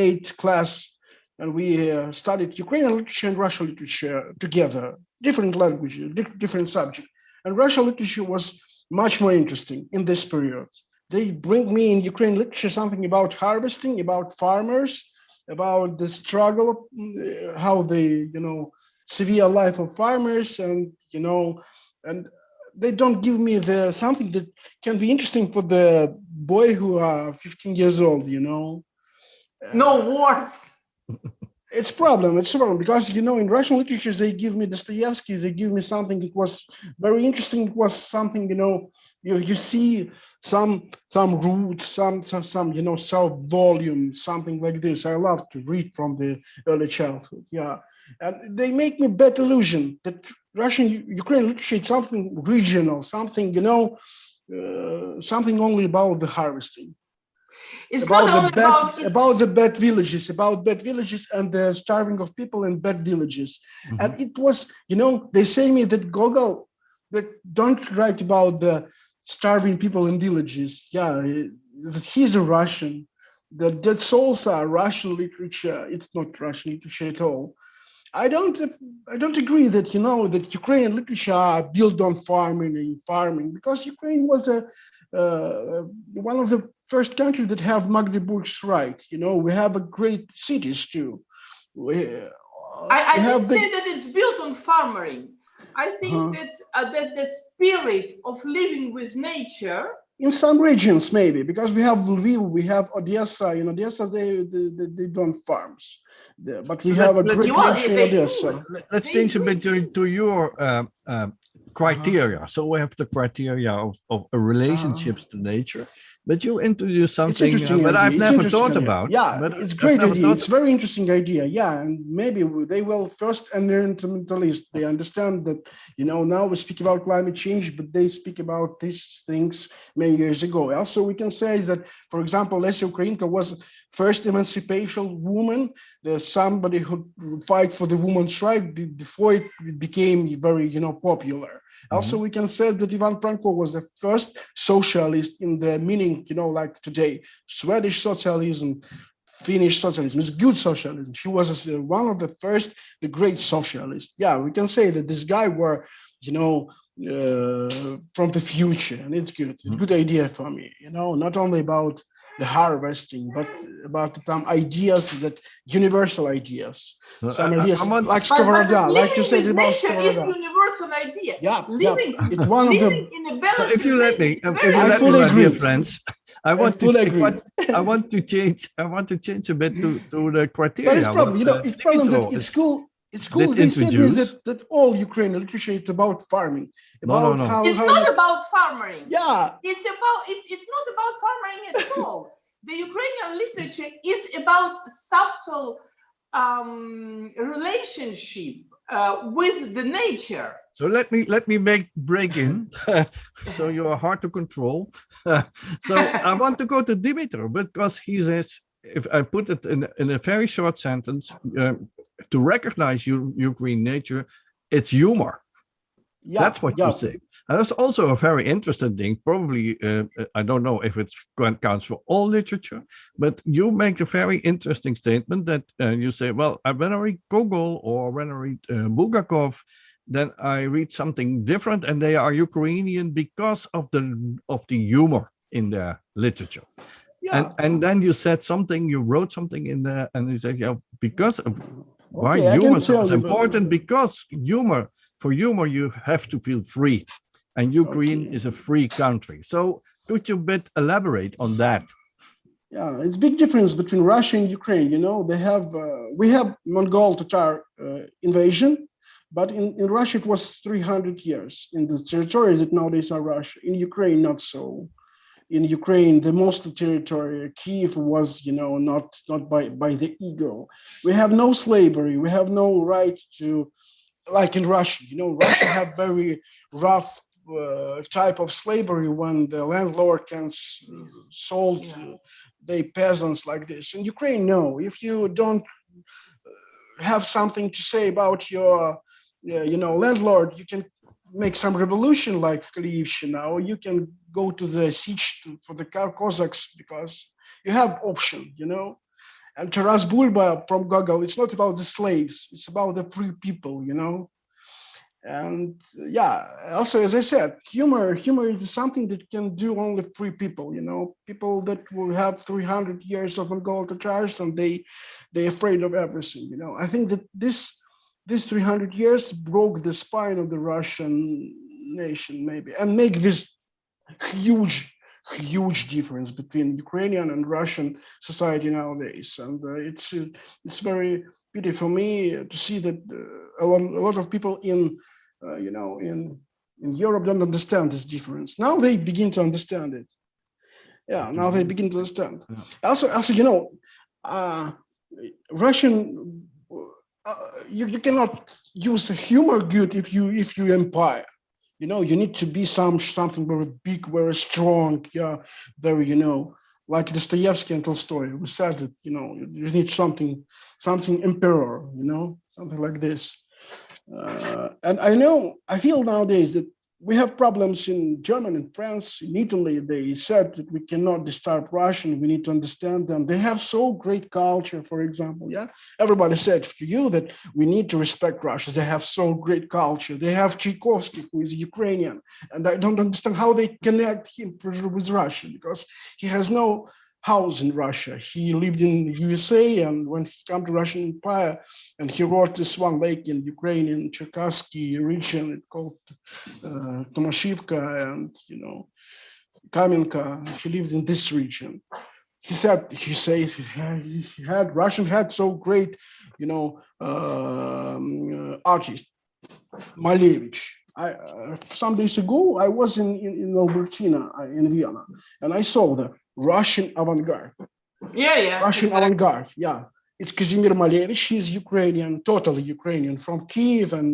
8th class, and we studied Ukrainian literature and Russian literature together, different languages, different subjects, and Russian literature was much more interesting in this period. They bring me in Ukrainian literature something about harvesting, about farmers, about the struggle, how the severe life of farmers, and and they don't give me something that can be interesting for the boy who are 15 years old. No words. It's a problem because in Russian literature they give me Dostoevsky, they give me something that was very interesting. It was something you see some roots, some self volume, something like this. I love to read from the early childhood. Yeah, and they make me better illusion that Ukrainian literature is something regional, something something only about the harvesting. It's about the bad villages, and the starving of people in bad villages. And it was, they say me that Gogol, that don't write about the starving people in villages. Yeah, that he's a Russian. The Dead Souls are Russian literature. It's not Russian literature at all. I don't agree that that Ukrainian literature are built on farming, because Ukraine was one of the first countries that have Magdeburg's right. We have a great cities too. I didn't say that it's built on farming. I think that the spirit of living with nature. In some regions, maybe, because we have Lviv, we have Odessa. In Odessa, they don't farms, but we have a great nation in Odessa. Let's change a bit to your criteria. So we have the criteria of relationships to nature, but you introduce something that I've never thought about. Yeah, it's a great idea. It's a very interesting idea. Yeah, and maybe they will first enter into mentalist. They understand that now we speak about climate change, but they speak about these things many years ago. Also, we can say that, for example, Lesya Ukraïnka was first emancipation woman, somebody who fight for the woman's right before it became very popular. Also, we can say that Ivan Franko was the first socialist in the meaning, like today, Swedish socialism, Finnish socialism is good socialism. She was one of the first, the great socialists. Yeah, we can say that this guy were, from the future, and it's good. It's a good idea for me, not only about the harvesting, but about some ideas, that universal ideas. Some ideas like Skovoroda, like you said about Skovoroda. It's universal idea. Yeah, it's one of the. So if you let me, my dear friends, I want to change a bit to the criteria. But it's problem, it's problem that in school. It's cool. They said that all Ukrainian literature is about farming. No. It's not about farming. Yeah. It's not about farming at all. The Ukrainian literature is about subtle relationship with the nature. So let me break in. So you are hard to control. So I want to go to Dmytro, because he says, if I put it in a very short sentence, to recognize Ukrainian nature, it's humor. Yeah, That's what you say. And that's also a very interesting thing. Probably, I don't know if it counts for all literature, but you make a very interesting statement that you say, well, when I read Gogol or when I read Bulgakov, then I read something different, and they are Ukrainian because of the humor in their literature. Yeah. And then you said something, you wrote something in there, and you said, yeah, because of why Okay, humor is important, because for humor, you have to feel free. And Ukraine is a free country. So could you elaborate on that? Yeah, it's a big difference between Russia and Ukraine. You know, we have Mongol Tatar invasion, but in Russia it was 300 years in the territories that nowadays are Russia. In Ukraine, not so. In Ukraine, the most territory, Kiev was, not by the ego. We have no slavery. We have no right to, like in Russia. Russia have very rough type of slavery when the landlord can sold the peasants like this. In Ukraine, no. If you don't have something to say about your, landlord, you can make some revolution like Kalievshina, or you can go to the siege for the Cossacks because you have option, And Taras Bulba from Gogol, it's not about the slaves, it's about the free people, And also, as I said, humor is something that can do only free people, people that will have 300 years of Mongol Tatars and they're afraid of everything, I think that this 300 years broke the spine of the Russian nation, maybe, and make this huge difference between Ukrainian and Russian society nowadays. And it's very pity for me to see that a lot of people in Europe don't understand this difference. Now they begin to understand it. Yeah, now they begin to understand. Yeah. Also, Russian. You cannot use humor good if you empire. You need to be something very big, very strong, very like Dostoevsky and Tolstoy. We said that you need something emperor, something like this. And I feel nowadays that we have problems in Germany and France, in Italy. They said that we cannot disturb Russian. We need to understand them. They have so great culture, for example. Yeah, everybody said to you that we need to respect Russia. They have so great culture. They have Tchaikovsky, who is Ukrainian, and I don't understand how they connect him with Russia because he has no house in Russia. He lived in the USA, and when he came to Russian Empire, and he wrote this one lake in Ukrainian Cherkasky region, it's called Tomashivka, and Kamenka. He lived in this region. He said Russian had so great, artist, Malevich. Some days ago, I was in Albertina, in Vienna, and I saw the Russian avant-garde. Russian avant-garde, yeah. It's Kazimir Malevich. He's Ukrainian, totally Ukrainian, from Kiev, and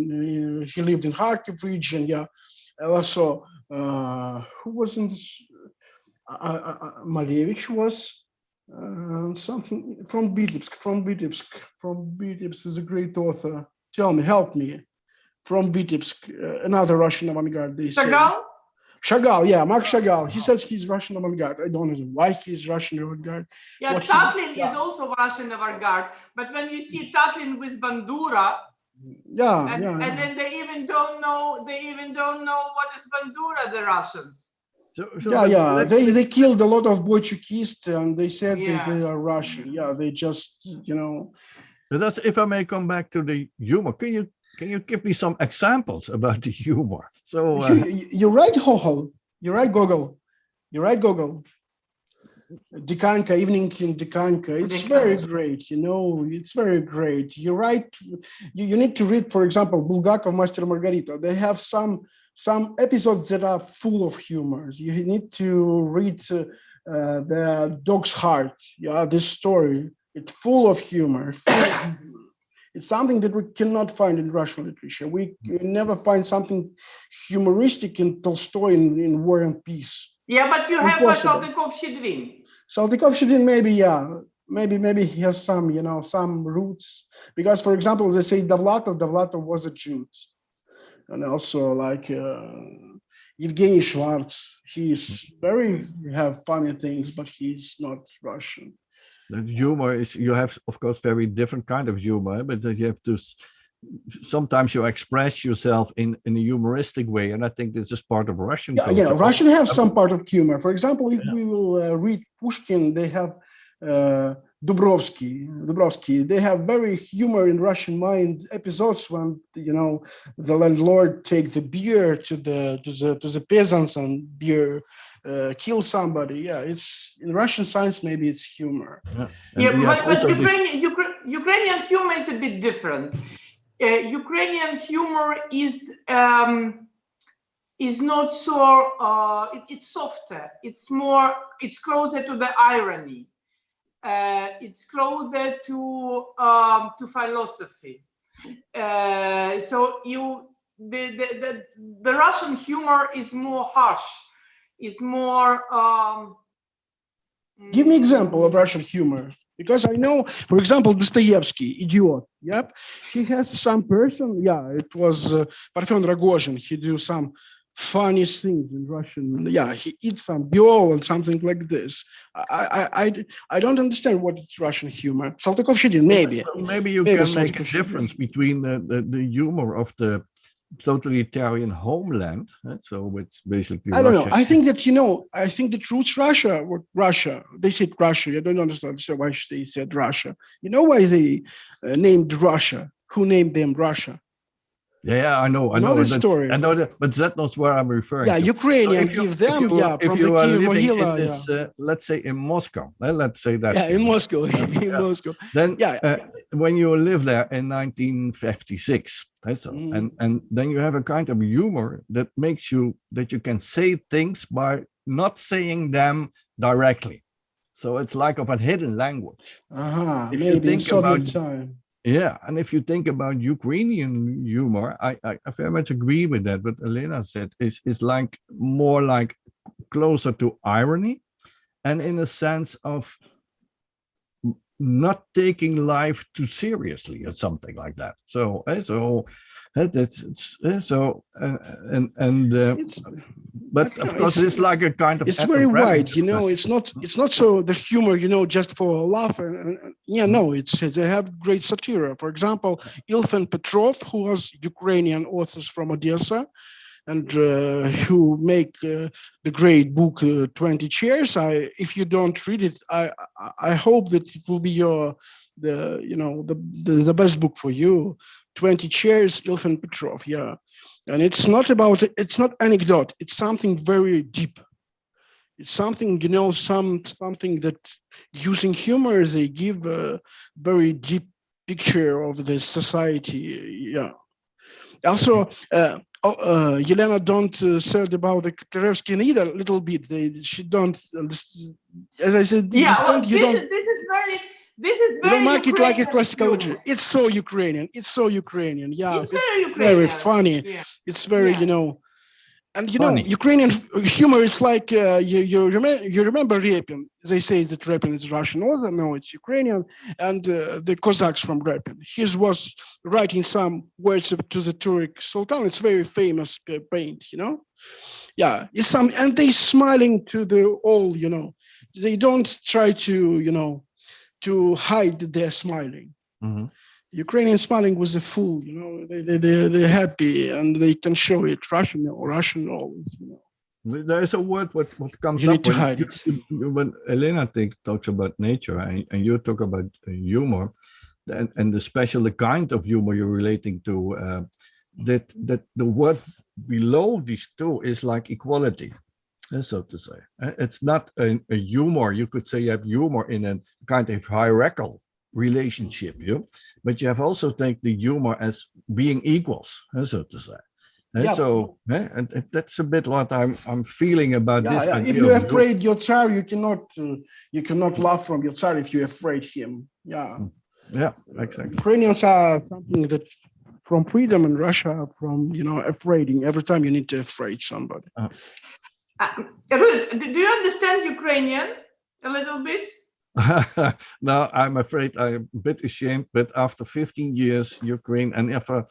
he lived in Kharkiv region, yeah. And also, who was in this? Malevich was something from Vitebsk. From Vitebsk is a great author. Tell me, help me. From Vitebsk, another Russian avant-garde. They say. Chagall, yeah, Mark Chagall. He says he's Russian avant-garde. I don't know why he's Russian avant-garde. Yeah, Tatlin is also Russian avant-garde. But when you see Tatlin with Bandura, and then they even don't know what is Bandura, the Russians. They killed a lot of Bolshevikists, and they said that they are Russian. Yeah, they just But if I may come back to the humor, can you give me some examples about the humor? So you write Gogol. You write Gogol. Dikanka, Evening in Dikanka. It's very great. It's very great. You write. You need to read, for example, Bulgakov, Master Margarita. They have some episodes that are full of humor. You need to read the Dog's Heart. Yeah, this story. It's full of humor. It's something that we cannot find in Russian literature. We never find something humoristic in Tolstoy in War and Peace. Yeah, but you have Saltykov-Shchedrin. Saltykov-Shchedrin, maybe, yeah. Maybe he has some roots. Because, for example, they say Davlatov was a Jew. and also like Evgeny Schwartz. He's have funny things, but he's not Russian. The humor is, you have, of course, very different kind of humor, but that you have to, sometimes you express yourself in a humoristic way, and I think this is part of Russian culture. Yeah, Russian have some part of humor. For example, if we will read Pushkin, they have Dubrovsky. They have very humor in Russian mind episodes when the landlord take the beer to the peasants and beer kill somebody. Yeah, it's in Russian science, maybe it's humor. But Ukrainian humor is a bit different. Ukrainian humor is not so it's softer. It's closer to the irony. It's closer to philosophy. So the Russian humor is more harsh. Is more. Give me example of Russian humor, because I know, for example, Dostoevsky, Idiot. Yep, he has some person. Yeah, it was Parfen Rogozhin. He do some funny things in Russian. Yeah, he eats some biol and something like this. I don't understand what is Russian humor. Saltykov-Shchedin, maybe. Maybe you can make a difference between the humor of the totalitarian homeland. So it's basically I don't Russia. know. I think that roots Russia. They said Russia. I don't understand why they said Russia. You know why they named Russia? Who named them Russia? Yeah, I know the story. I know that, but that's not where I'm referring to. Ukrainian give them, if you are living in this, let's say in Moscow, let's say that. Yeah, in Moscow, Moscow. Then, when you live there in 1956, and then you have a kind of humor that makes that you can say things by not saying them directly. So it's like of a hidden language. If maybe you think about time. Yeah, and if you think about Ukrainian humor, I very much agree with that. What Elena said is like more like closer to irony, and in a sense of not taking life too seriously or something like that. But of course, it's like a kind of. It's very wide, It's not so the humor, just for a laugh. They have great satire. For example, Ilfen Petrov, who was Ukrainian authors from Odessa, and who make the great book 20 Chairs. If you don't read it, I hope that it will be the best book for you. 20 Chairs, Ilfen Petrov. Yeah. And it's not anecdote. It's something very deep. It's something, something that using humor, they give a very deep picture of the society. Yeah. Also, Elena don't said about the Kotlяревsky either a little bit. She don't, as I said, this is very you don't make it like a classicology. It's so Ukrainian. Yeah, it's very Ukrainian. Very funny. Yeah. It's very, and Ukrainian humor. It's like you remember Repin. They say that Repin is Russian author. No, it's Ukrainian. And the Cossacks from Repin. He was writing some words to the Turkic Sultan. It's very famous paint. Yeah, it's some, and they smiling to the all. They don't try to to hide their smiling. Mm-hmm. Ukrainian smiling was a fool, they're happy and they can show it. Russian always, There's a word what comes up when Elena talks about nature and you talk about humor, and especially the kind of humor you're relating to, that the word below these two is like equality. So to say, it's not a humor. You could say you have humor in a kind of hierarchical relationship, but you have also take the humor as being equals, so to say. So and that's a bit what I'm feeling about this. If you're afraid your Tsar, you cannot laugh from your Tsar if you're afraid him. Yeah, exactly. Ukrainians are something that from freedom, and Russia from afraiding. Every time you need to afraid somebody. Ruth, do you understand Ukrainian a little bit? No, I'm afraid I'm a bit ashamed, but after 15 years Ukraine and after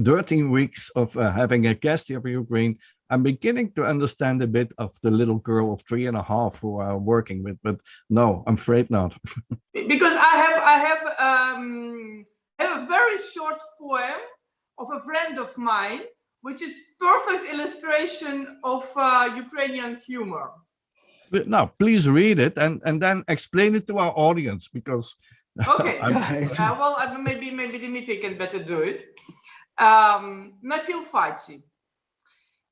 13 weeks of having a guest here from Ukraine, I'm beginning to understand a bit of the little girl of 3.5 who I'm working with, but no, I'm afraid not. Because I have a very short poem of a friend of mine, which is perfect illustration of Ukrainian humor. Now, please read it and then explain it to our audience, because Okay. Well, maybe Dmytro can better do it. На філфаці.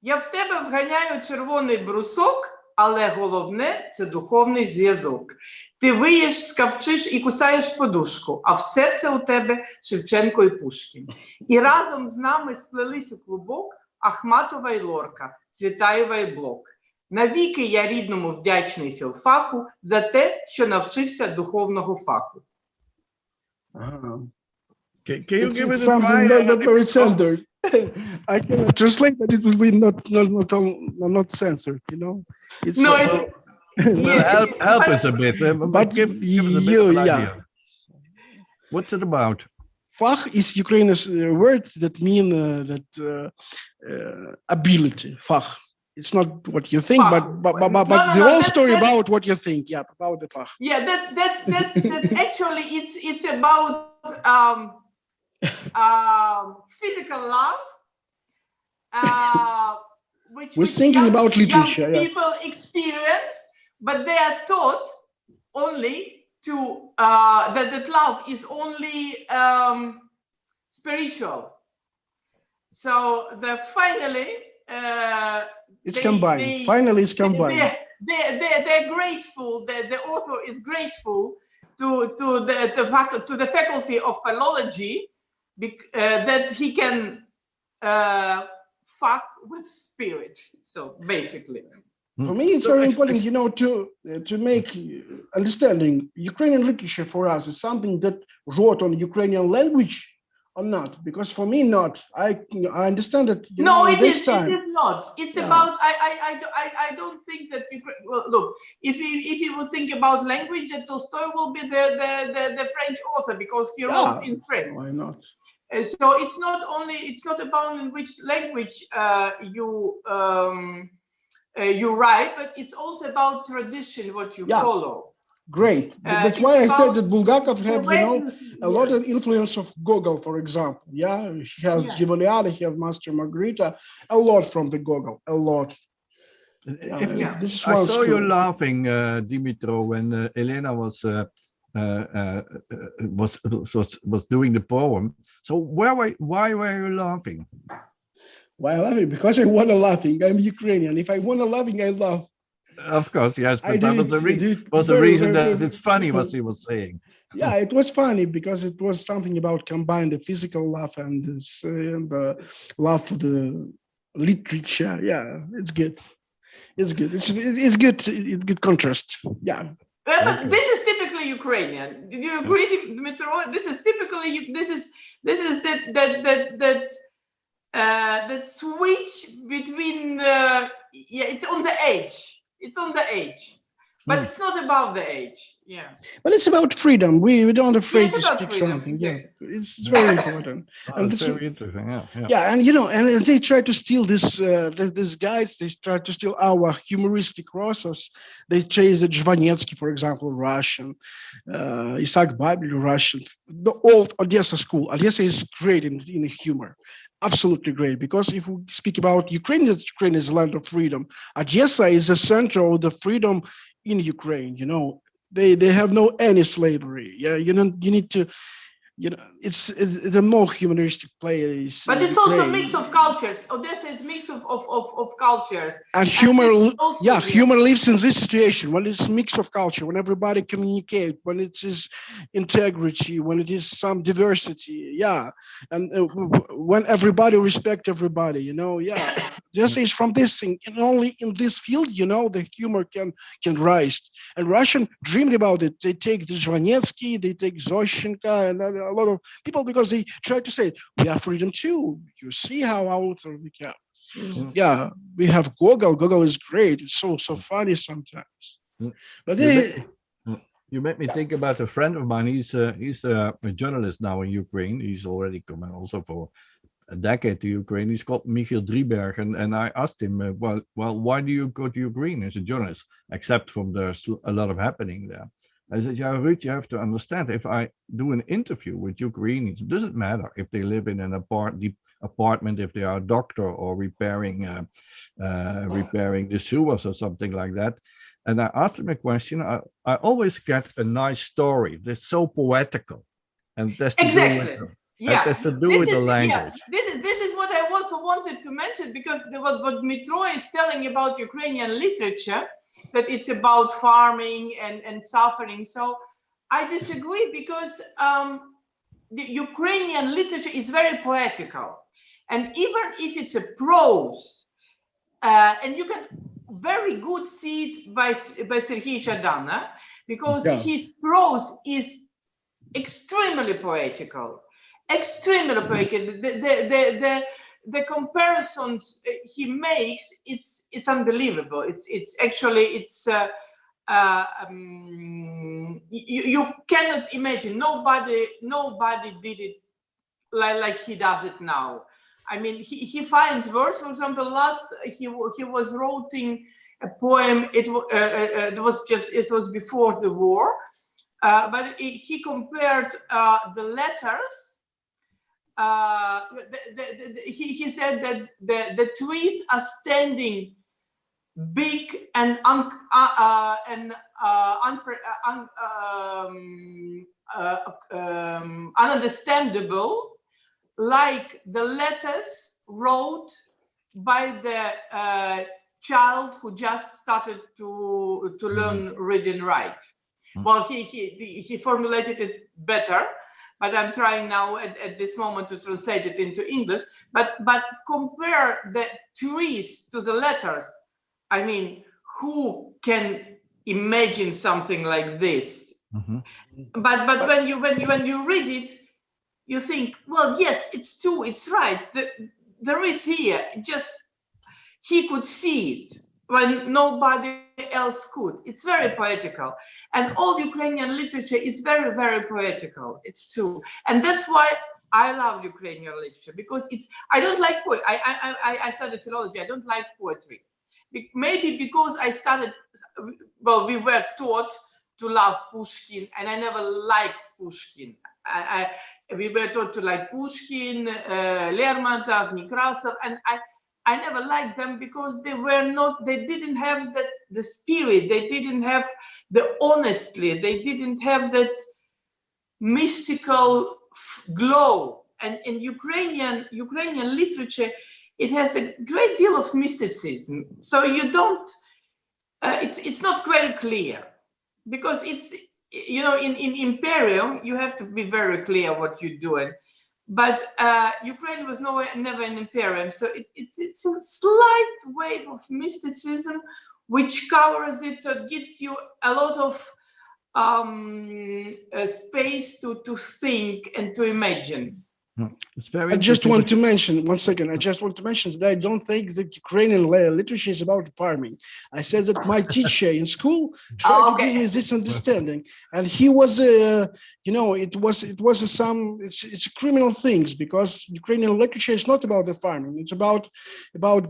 Я в тебе вганяю червоний брусок, але головне – це духовний зв'язок. Ти виєш, скавчиш і кусаєш подушку, а в серце у тебе Шевченко і Пушкін. І разом з нами сплелись у клубок Ахматова і Лорка, Цвітаєва і Блок. Навіки я рідному вдячний філфаку за те, що навчився духовного факу. Can you give it a something try? not very censored. I cannot translate, but it will be not censored, you know. It's No, well, help us a bit. But give us a bit of an idea. What's it about? Fach is Ukrainian word that mean ability. Fach. It's not what you think, but the whole story about what you think. Yeah, about the fach. Yeah, that's actually it's about physical love, which we're thinking about literature. Young people experience, but they are taught only to that love is only spiritual. So finally. It's combined. Finally, it's combined. They're grateful. The author is grateful to the faculty of philology that he can fuck with spirit. So basically, for me, it's very important, you know, to make understanding Ukrainian literature for us is something that wrote on Ukrainian language. Or not, because for me not. I understand that. No, it is not. It's about. I don't think that you. Well, look, if you would think about language, that Tolstoy will be the French author because he wrote in French. Why not? So it's not about in which language you write, but it's also about tradition, what you follow. Great. That's why I said that Bulgakov had, you know, a lot of influence of Gogol, for example. Yeah, he has Givoliada, he has Master Margarita, a lot from the Gogol, a lot. This is I saw you laughing, Dmytro, when Elena was doing the poem. So why were you laughing? Why laughing? Because I want to laughing. I'm Ukrainian. If I want to laughing, I laugh. Of course, yes, but that was the reason that it's funny what he was saying. Yeah, it was funny because it was something about combine the physical laugh and the love for the literature. Yeah, it's good. It's good. It's good. It's good contrast. Yeah. But this is typically Ukrainian. Do you agree, Dmytro? This is typically this is that switch between it's on the edge. It's on the age, but it's not about the age. Yeah. But it's about freedom. We don't afraid to speak something. Yeah, it's very important. And it's very interesting. Yeah, and you know, and they try to steal these guys. They try to steal our humoristic process. They chase the Zhvanetsky, for example, Russian, Isaak Babels, Russian. The old Odessa school. Odessa is great in humor. Absolutely great, because if we speak about Ukraine is a land of freedom. Odessa is the center of the freedom in Ukraine. You know, they have no any slavery. Yeah, you know, you need to, you know, it's the more humanistic place. But it's also a mix of cultures. Odessa is a mix of cultures. And humor, humor lives in this situation when it's a mix of culture, when everybody communicate, when it is integrity, when it is some diversity, and when everybody respect everybody, you know, Just is from this thing, and only in this field, you know, the humor can rise. And Russian dreamed about it. They take the Zhvanetsky, they take Zoshenka, and a lot of people, because they try to say we have freedom too. You see how outer we can. Yeah, we have Gogol. Gogol is great. It's so funny sometimes. But You made me think about a friend of mine. He's a journalist now in Ukraine. He's already come also for a decade to Ukraine. He's called Michiel Drieberg, and I asked him, well, why do you go to Ukraine as a journalist? Except from there's a lot of happening there. I said, yeah, Ruud, you have to understand. If I do an interview with Ukrainians, it doesn't matter if they live in an apartment, if they are a doctor or repairing the sewers or something like that. And I asked him a question. I always get a nice story that's so poetical, and that's to do with the language. Yeah. This is what I also wanted to mention, because what Dmytro is telling about Ukrainian literature, that it's about farming and suffering. So I disagree, because the Ukrainian literature is very poetical, and even if it's a prose, and you can very good see it by Serhiy Chadana, because his prose is extremely poetical. Extremely poetical. The comparisons he makes, it's unbelievable. It's actually you cannot imagine. Nobody did it like he does it now. I mean, he finds words. For example, he was writing a poem. It was before the war, but he compared the letters. He said that the trees are standing big and ununderstandable, like the letters wrote by the child who just started to learn read and write. Well, he formulated it better, but I'm trying now at this moment to translate it into English. But compare the trees to the letters. I mean, who can imagine something like this? But when you read it, you think, well, yes, it's true, it's right. There is here, just he could see it when nobody else could. It's very poetical. And all Ukrainian literature is very, very poetical. It's true. And that's why I love Ukrainian literature, because I don't like poetry. I studied philology. I don't like poetry. Maybe because we were taught to love Pushkin, and I never liked Pushkin. We were taught to like Pushkin, Lermontov, Nekrasov, and I never liked them because they didn't have the spirit, they didn't have the honesty, they didn't have that mystical glow. And in Ukrainian literature, it has a great deal of mysticism. So you don't, it's not very clear, because it's, in Imperium, you have to be very clear what you're doing. But Ukraine was never an imperium, so it's a slight wave of mysticism which covers it, so it gives you a lot of space to think and to imagine. It's very. I just want to mention, one second, I just want to mention that I don't think that Ukrainian literature is about farming. I said that my teacher in school tried to give me this understanding, and he was, it's criminal things, because Ukrainian literature is not about the farming. It's about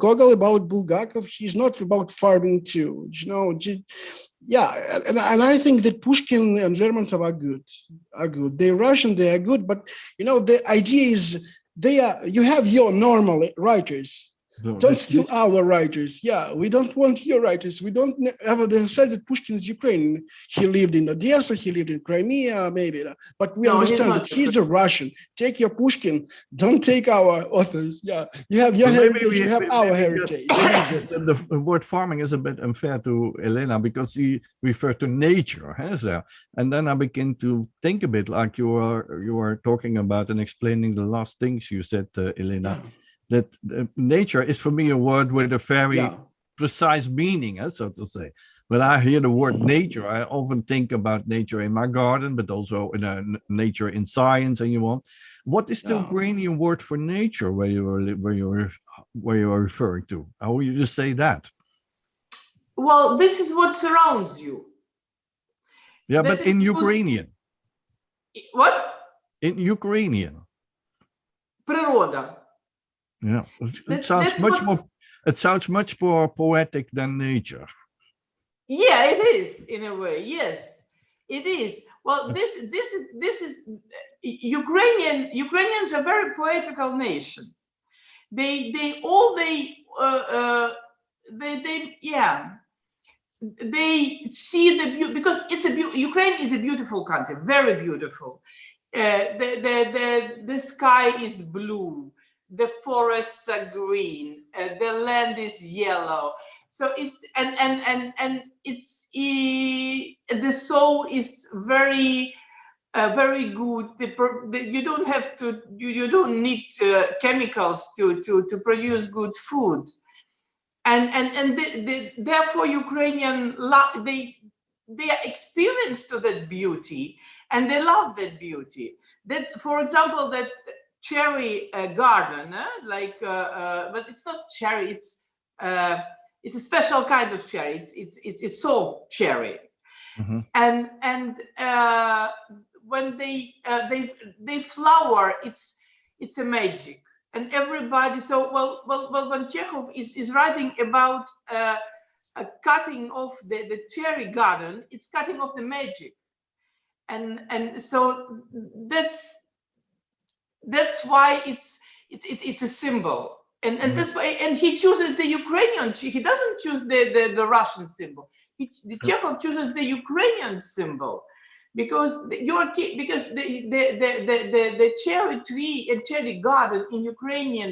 Gogol, about Bulgakov. He's not about farming too, Yeah, and I think that Pushkin and Lermontov are good. They're Russian, they are good, but the idea is you have your normal writers. Don't steal our writers. Yeah, we don't want your writers. We don't ever decide that Pushkin is Ukrainian. He lived in Odessa, he lived in Crimea, maybe. But we understand that he's a Russian. Take your Pushkin, don't take our authors. Yeah, you have your heritage, you have our heritage. The word farming is a bit unfair to Elena, because he referred to nature. And then I begin to think a bit like you were talking about and explaining the last things you said, Elena. That nature is for me a word with a very precise meaning, so to say. When I hear the word nature, I often think about nature in my garden, but also in nature in science and you want. What is the Ukrainian word for nature where you are referring to? How will you just say that? Well, this is what surrounds you. Yeah, but in Ukrainian. What? In Ukrainian. Природа. Yeah, it sounds much more. It sounds much more poetic than nature. Yeah, it is in a way. Yes, it is. Well, this is Ukrainians are a very poetical nation. They see the beauty, because it's Ukraine is a beautiful country, very beautiful. The sky is blue, the forests are green, the land is yellow. So it's and it's the soil is very very good. You don't have to. You don't need chemicals to produce good food, and therefore Ukrainian they are experienced to that beauty, and they love that beauty. That, for example, that cherry garden, but it's not cherry. It's a special kind of cherry. It's so cherry, and when they flower, it's a magic, and everybody. So well when Chekhov is writing about a cutting off the cherry garden, it's cutting off the magic, and so that's why it's a symbol. And that's why, and he chooses the Ukrainian. He doesn't choose the Russian symbol. Chekhov chooses the Ukrainian symbol, because the cherry tree and cherry garden in Ukrainian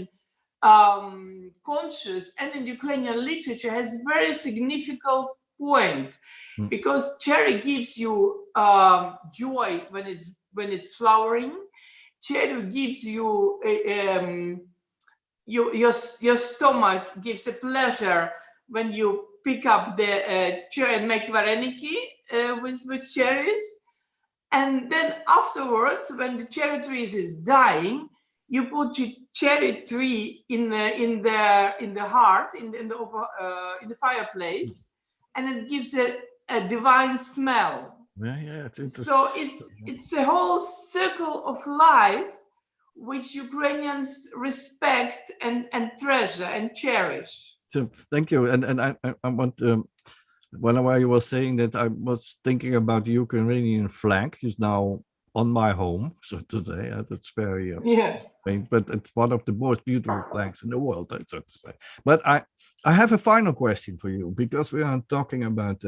conscious and in Ukrainian literature has very significant point, because cherry gives you joy when it's flowering. Cherry gives you your stomach gives a pleasure when you pick up the cherry and make vareniki with cherries, and then afterwards, when the cherry tree is dying, you put your cherry tree in the heart in the fireplace, and it gives a divine smell. Yeah, it's interesting. So it's a whole circle of life which Ukrainians respect and treasure and cherish. So thank you. And I want while you were saying that, I was thinking about the Ukrainian flag is now on my home, so to say. That's very but it's one of the most beautiful flags in the world, so to say. But I have a final question for you, because we are talking about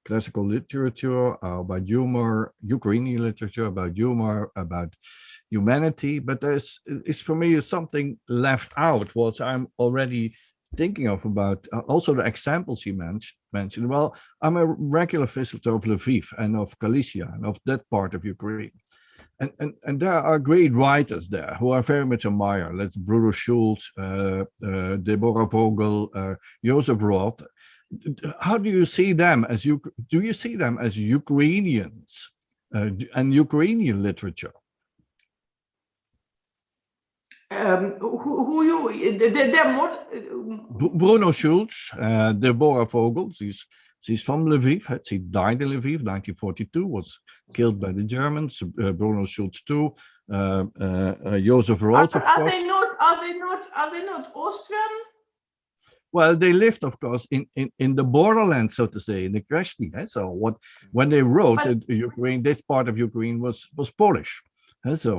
classical literature, about humor, Ukrainian literature, about humor, about humanity, but it's for me something left out, what I'm already thinking of about also the examples you mentioned. Well, I'm a regular visitor of Lviv and of Galicia and of that part of Ukraine, and there are great writers there who I very much admire. Let's Bruno Schulz, Deborah Vogel, Joseph Roth. How do you see them as Ukrainians and Ukrainian literature? They're more. Bruno Schulz, Deborah Vogel, she's from Lviv. She died in Lviv, 1942, was killed by the Germans. Bruno Schulz too. Joseph Roth, of course. Are they not Austrian? Well, they lived, of course, in the borderland, so to say, in the Krasny. So when they wrote, Ukraine, this part of Ukraine was Polish. So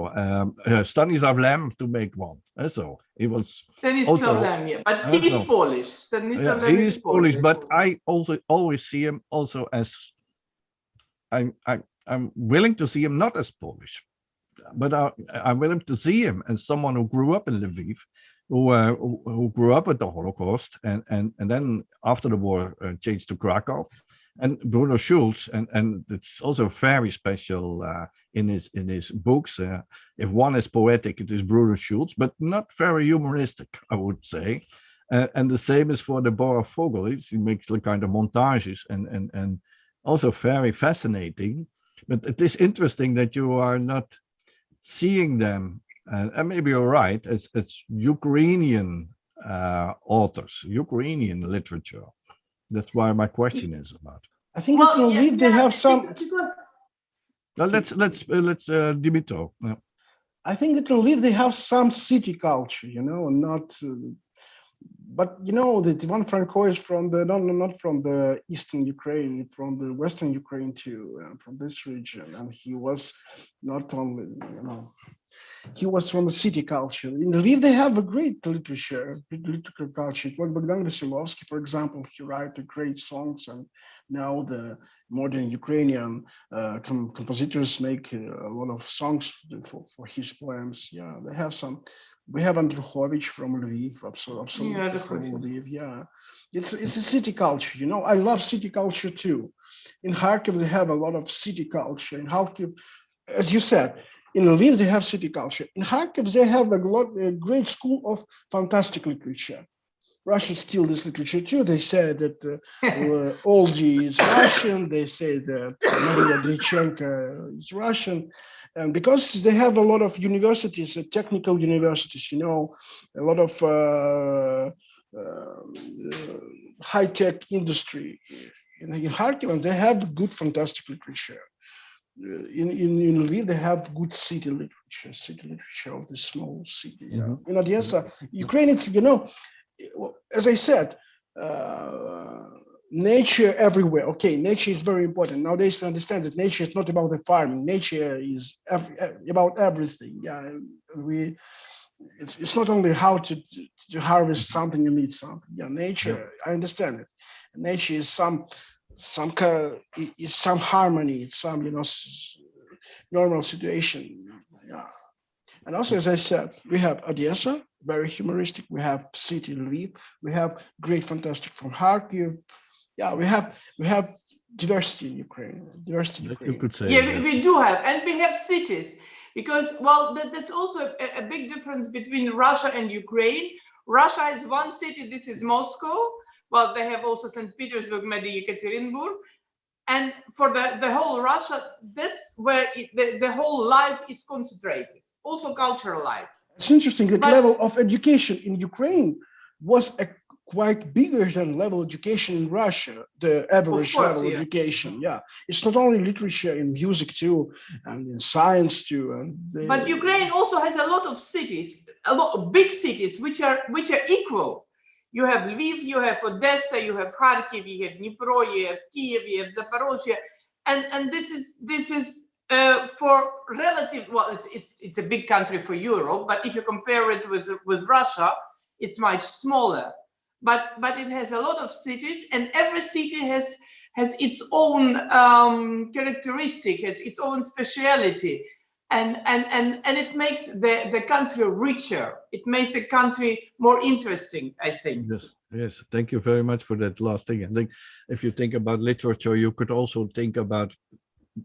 Stanislav Lem, to make one. So it was Stanislav Lem, yeah, but he's Polish. Stanislav Lem is Polish, but I also always see him also as I'm willing to see him not as Polish, but I'm willing to see him as someone who grew up in Lviv, who grew up with the Holocaust, and then after the war changed to Krakow. And Bruno Schulz, and it's also very special in his books. If one is poetic, it is Bruno Schulz, but not very humoristic, I would say. And the same is for Deborah Vogel. He makes the kind of montages and also very fascinating. But it is interesting that you are not seeing them, and maybe you're right, as Ukrainian authors, Ukrainian literature. That's why my question is about. I think that in Lviv they have some. Now let's Dmytro. Yeah. I think that in Lviv they have some city culture, you know, not. But you know that Ivan Franko is from the not from the eastern Ukraine, from the western Ukraine too, from this region, and he was not only, you know, he was from the city culture. In Lviv, they have a great literature culture. Like Bogdan Veselovsky, for example, he writes great songs, and now the modern Ukrainian compositors make a lot of songs for his poems. Yeah, they have some. We have Andruchovich from Lviv, absolutely Yeah, from Lviv. Yeah, it's a city culture. You know, I love city culture too. In Kharkiv, they have a lot of city culture. In Kharkiv, as you said, in Lviv, they have city culture. In Kharkiv, they have a great school of fantastic literature. Russians steal this literature too. They say that Olgy is Russian. They say that Maria Drychenko is Russian. And because they have a lot of universities, technical universities, you know, a lot of high-tech industry in Kharkiv, and they have good, fantastic literature. In Lviv, they have good city literature of the small cities. Mhm. In Odessa, Ukrainians, you know, as I said, nature everywhere. Okay, nature is very important. Nowadays, we understand that nature is not about the farming. Nature is about everything. Yeah, it's not only how to harvest something, you need something. Yeah, nature, I understand it. Nature is some harmony, it's some, you know, normal situation. Yeah. And also, as I said, we have Odessa, very humoristic. We have city Lviv. We have great, fantastic from Kharkiv. Yeah, we have diversity in Ukraine. You could say. Yeah, we do have, and we have cities, because, well, that's also a big difference between Russia and Ukraine. Russia is one city. This is Moscow. Well, they have also St. Petersburg, maybe Yekaterinburg. And for the whole Russia, that's where the whole life is concentrated, also cultural life. It's interesting that level of education in Ukraine was quite bigger than level of education in Russia, the average level of education. Yeah, it's not only literature, in music too, and in science too. But Ukraine also has a lot of cities, a lot of big cities, which are equal. You have Lviv, you have Odessa, you have Kharkiv, you have Dnipro, you have Kiev, you have Zaporozhye, and this is for relative. Well, it's a big country for Europe, but if you compare it with Russia, it's much smaller. But it has a lot of cities, and every city has its own characteristic, its own speciality. And it makes the country richer. It makes the country more interesting, I think. Yes. Thank you very much for that last thing. I think if you think about literature, you could also think about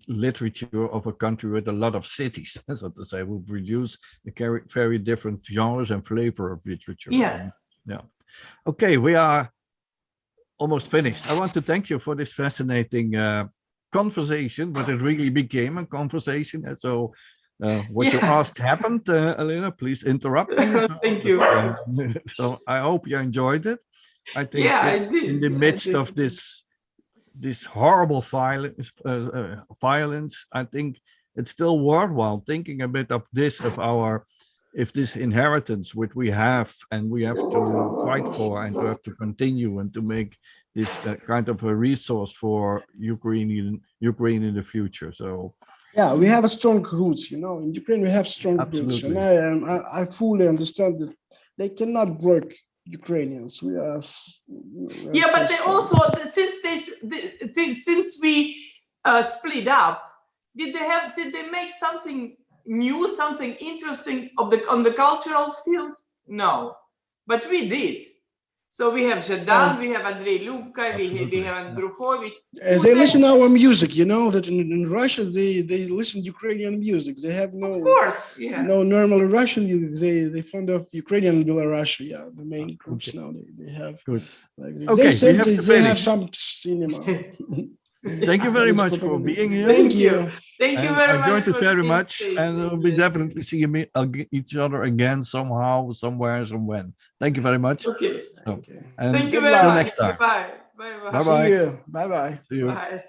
literature of a country with a lot of cities, so to say, will produce a very different genres and flavor of literature. Yeah. Yeah. Okay, we are almost finished. I want to thank you for this fascinating conversation, but it really became a conversation. And so what you asked happened, Elena, please interrupt me. Thank you. So I hope you enjoyed it. I think I did. in the midst of this horrible violence, I think it's still worthwhile thinking a bit of this, if this inheritance which we have, and we have to fight for, and to have to continue, and to make this kind of a resource for Ukraine in the future. So yeah, we have a strong roots, you know. In Ukraine, we have strong roots, and I fully understand that they cannot break Ukrainians. We are but they also, since we split up, did they make something new, something interesting on the cultural field? No, but we did. So we have Zhadan, we have Andrei Lyubka, we have Andruchovich. They listen to our music, you know, that in Russia, they listen to Ukrainian music. They have no normal Russian music. They fond of Ukrainian and Belarusian. Yeah, the main groups now, they have. Good. Like, they said they have some cinema. Thank you very much for being here. Thank you. Thank you very much. I enjoyed it very much, and we'll definitely see each other again somehow, somewhere, somewhen. Thank you very much. Okay. And thank you very much. Till next time. Bye. Bye. Bye. See you. Bye. See you. Bye.